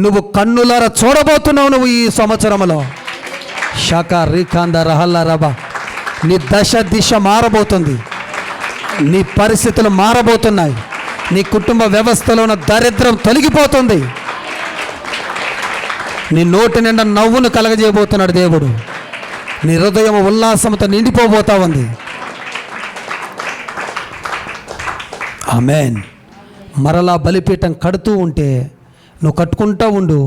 నువ్వు కన్నులారా చూడబోతున్నావు నువ్వు ఈ సంవత్సరంలో. షక రికాంద రహల్ల రబ. నీ దిశ మారబోతుంది. నీ పరిస్థితులు మారబోతున్నాయి. నీ కుటుంబ వ్యవస్థలో ఉన్న దరిద్రం తొలగిపోతుంది. నీ నోటి నిండా నవ్వును కలగజేయబోతున్నాడు దేవుడు. నీ హృదయం ఉల్లాసంతో నిండిపోబోతా ఉంది. ఆమేన్. మరలా బలిపీఠం కడుతూ ఉంటే నువ్వు కట్టుకుంటూ ఉండు,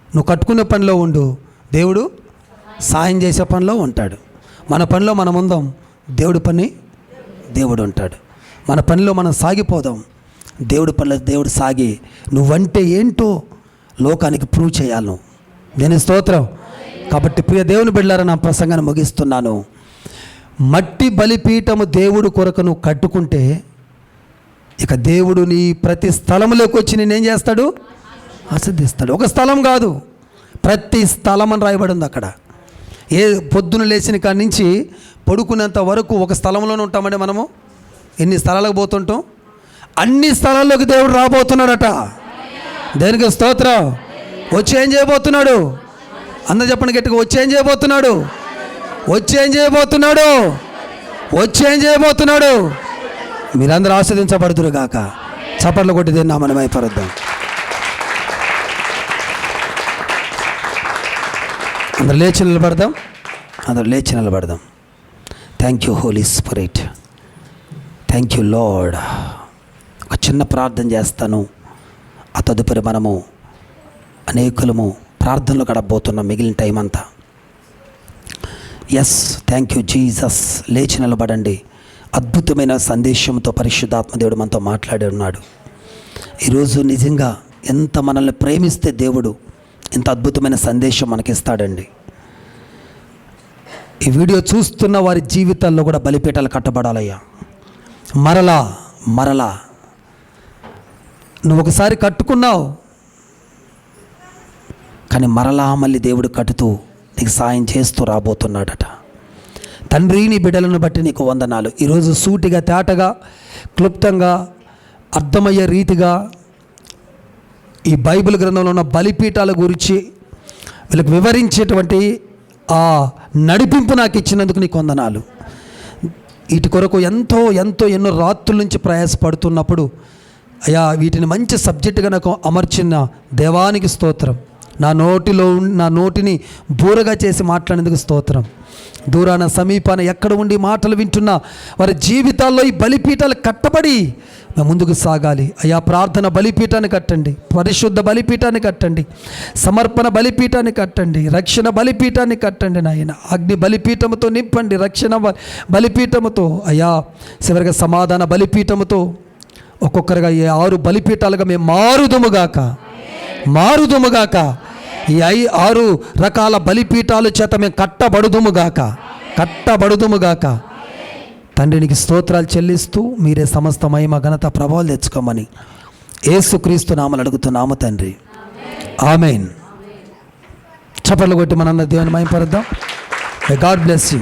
నువ్వు కట్టుకునే పనిలో ఉండు. దేవుడు సాయం చేసే పనిలో ఉంటాడు. మన పనిలో మనం ఉందాం, దేవుడి పని దేవుడు ఉంటాడు. మన పనిలో మనం సాగిపోదాం, దేవుడి పనిలో దేవుడు సాగి నువ్వంటే ఏంటో లోకానికి ప్రూవ్ చేయాలి నువ్వు. నేను స్తోత్రం. కాబట్టి ప్రియ దేవుని బిడ్డలారా, నా ప్రసంగాన్ని ముగిస్తున్నాను. మట్టి బలిపీఠము దేవుడు కొరకు నువ్వు కట్టుకుంటే ఇక దేవుడు నీ ప్రతి స్థలంలోకి వచ్చి నేనేం చేస్తాడు? ఆశీర్దిస్తాడు. ఒక స్థలం కాదు, ప్రతి స్థలం అని రాయబడి ఉంది అక్కడ. ఏ పొద్దున లేచిన కాడి నుంచి పడుకునేంత వరకు ఒక స్థలంలోనే ఉంటామండి. మనము ఎన్ని స్థలాలకు పోతుంటాం? అన్ని స్థలాల్లోకి దేవుడు రాబోతున్నాడట. దేనికి స్తోత్రం. వచ్చి ఏం చేయబోతున్నాడు? అందరూ చెప్పండి గట్టిగా, వచ్చి ఏం చేయబోతున్నాడు? వచ్చి ఏం చేయబోతున్నాడు? వచ్చి ఏం చేయబోతున్నాడు? మీరందరూ ఆస్వాదించబడుతురు గాక. చప్పట్లు కొట్టి దీన్ని మనం అయిపోద్దాం. అందరు లేచి నిలబడదాం. అందరు లేచి నిలబడదాం. Thank you Holy Spirit. Thank you Lord. ఒక చిన్న ప్రార్థన చేస్తాను. ఆ తదుపరి మనము అనేకులము ప్రార్థనలు గడపబోతున్నాం మిగిలిన టైం అంతా. Yes, thank you Jesus. లేచి నిలబడండి. అద్భుతమైన సందేశంతో పరిశుద్ధాత్మ దేవుడు మనతో మాట్లాడి ఉన్నాడు. ఈరోజు నిజంగా ఎంత మనల్ని ప్రేమిస్తే దేవుడు ఇంత అద్భుతమైన సందేశం మనకిస్తాడండి. ఈ వీడియో చూస్తున్న వారి జీవితాల్లో కూడా బలిపీఠాలు కట్టబడాలయ్యా. మరలా మరలా నువ్వు ఒకసారి కట్టుకున్నావు, కానీ మరలా మళ్ళీ దేవుడు కట్టుతూ నీకు సాయం చేస్తూ రాబోతున్నాడట. తండ్రి, నీ బిడ్డలను బట్టి నీకు వందనాలు. ఈరోజు సూటిగా, తేటగా, క్లుప్తంగా, అర్థమయ్యే రీతిగా ఈ బైబిల్ గ్రంథంలో ఉన్న బలిపీఠాల గురించి వీళ్ళకి వివరించేటువంటి ఆ నడిపింపు నాకు ఇచ్చినందుకు నీకు వందనాలు. వీటి కొరకు ఎన్నో రాత్రుల నుంచి ప్రయాసపడుతున్నప్పుడు అయ్యా వీటిని మంచి సబ్జెక్టుగా నాకు అమర్చిన దేవానికి స్తోత్రం. నా నోటిని బూరగా చేసి మాట్లాడేందుకు స్తోత్రం. దూరాన సమీపాన ఎక్కడ ఉండి మాటలు వింటున్నా వారి జీవితాల్లో ఈ బలిపీఠాలు కట్టబడి మేము ముందుకు సాగాలి. అయ్యా ప్రార్థన బలిపీఠాన్ని కట్టండి, పరిశుద్ధ బలిపీఠాన్ని కట్టండి, సమర్పణ బలిపీఠాన్ని కట్టండి, రక్షణ బలిపీఠాన్ని కట్టండి నాయన. అగ్ని బలిపీఠముతో నింపండి, రక్షణ బలిపీఠముతో, అయ్యా చివరిగా సమాధాన బలిపీఠముతో ఒక్కొక్కరిగా ఈ 6 బలిపీఠాలుగా మేము మారుదుముగాక. ఈ 6 రకాల బలిపీఠాల చేత మేము కట్టబడుదుముగాక. తండ్రికి స్తోత్రాలు చెల్లిస్తూ మీరే సమస్త మహిమ ఘనత ప్రభావాలు తెచ్చుకోమని యేసుక్రీస్తు నామములో అడుగుతున్నాము తండ్రి. ఆమేన్. చప్పట్లు కొట్టి మనందరం దేవుని మహిమపరుద్దాం. God bless you.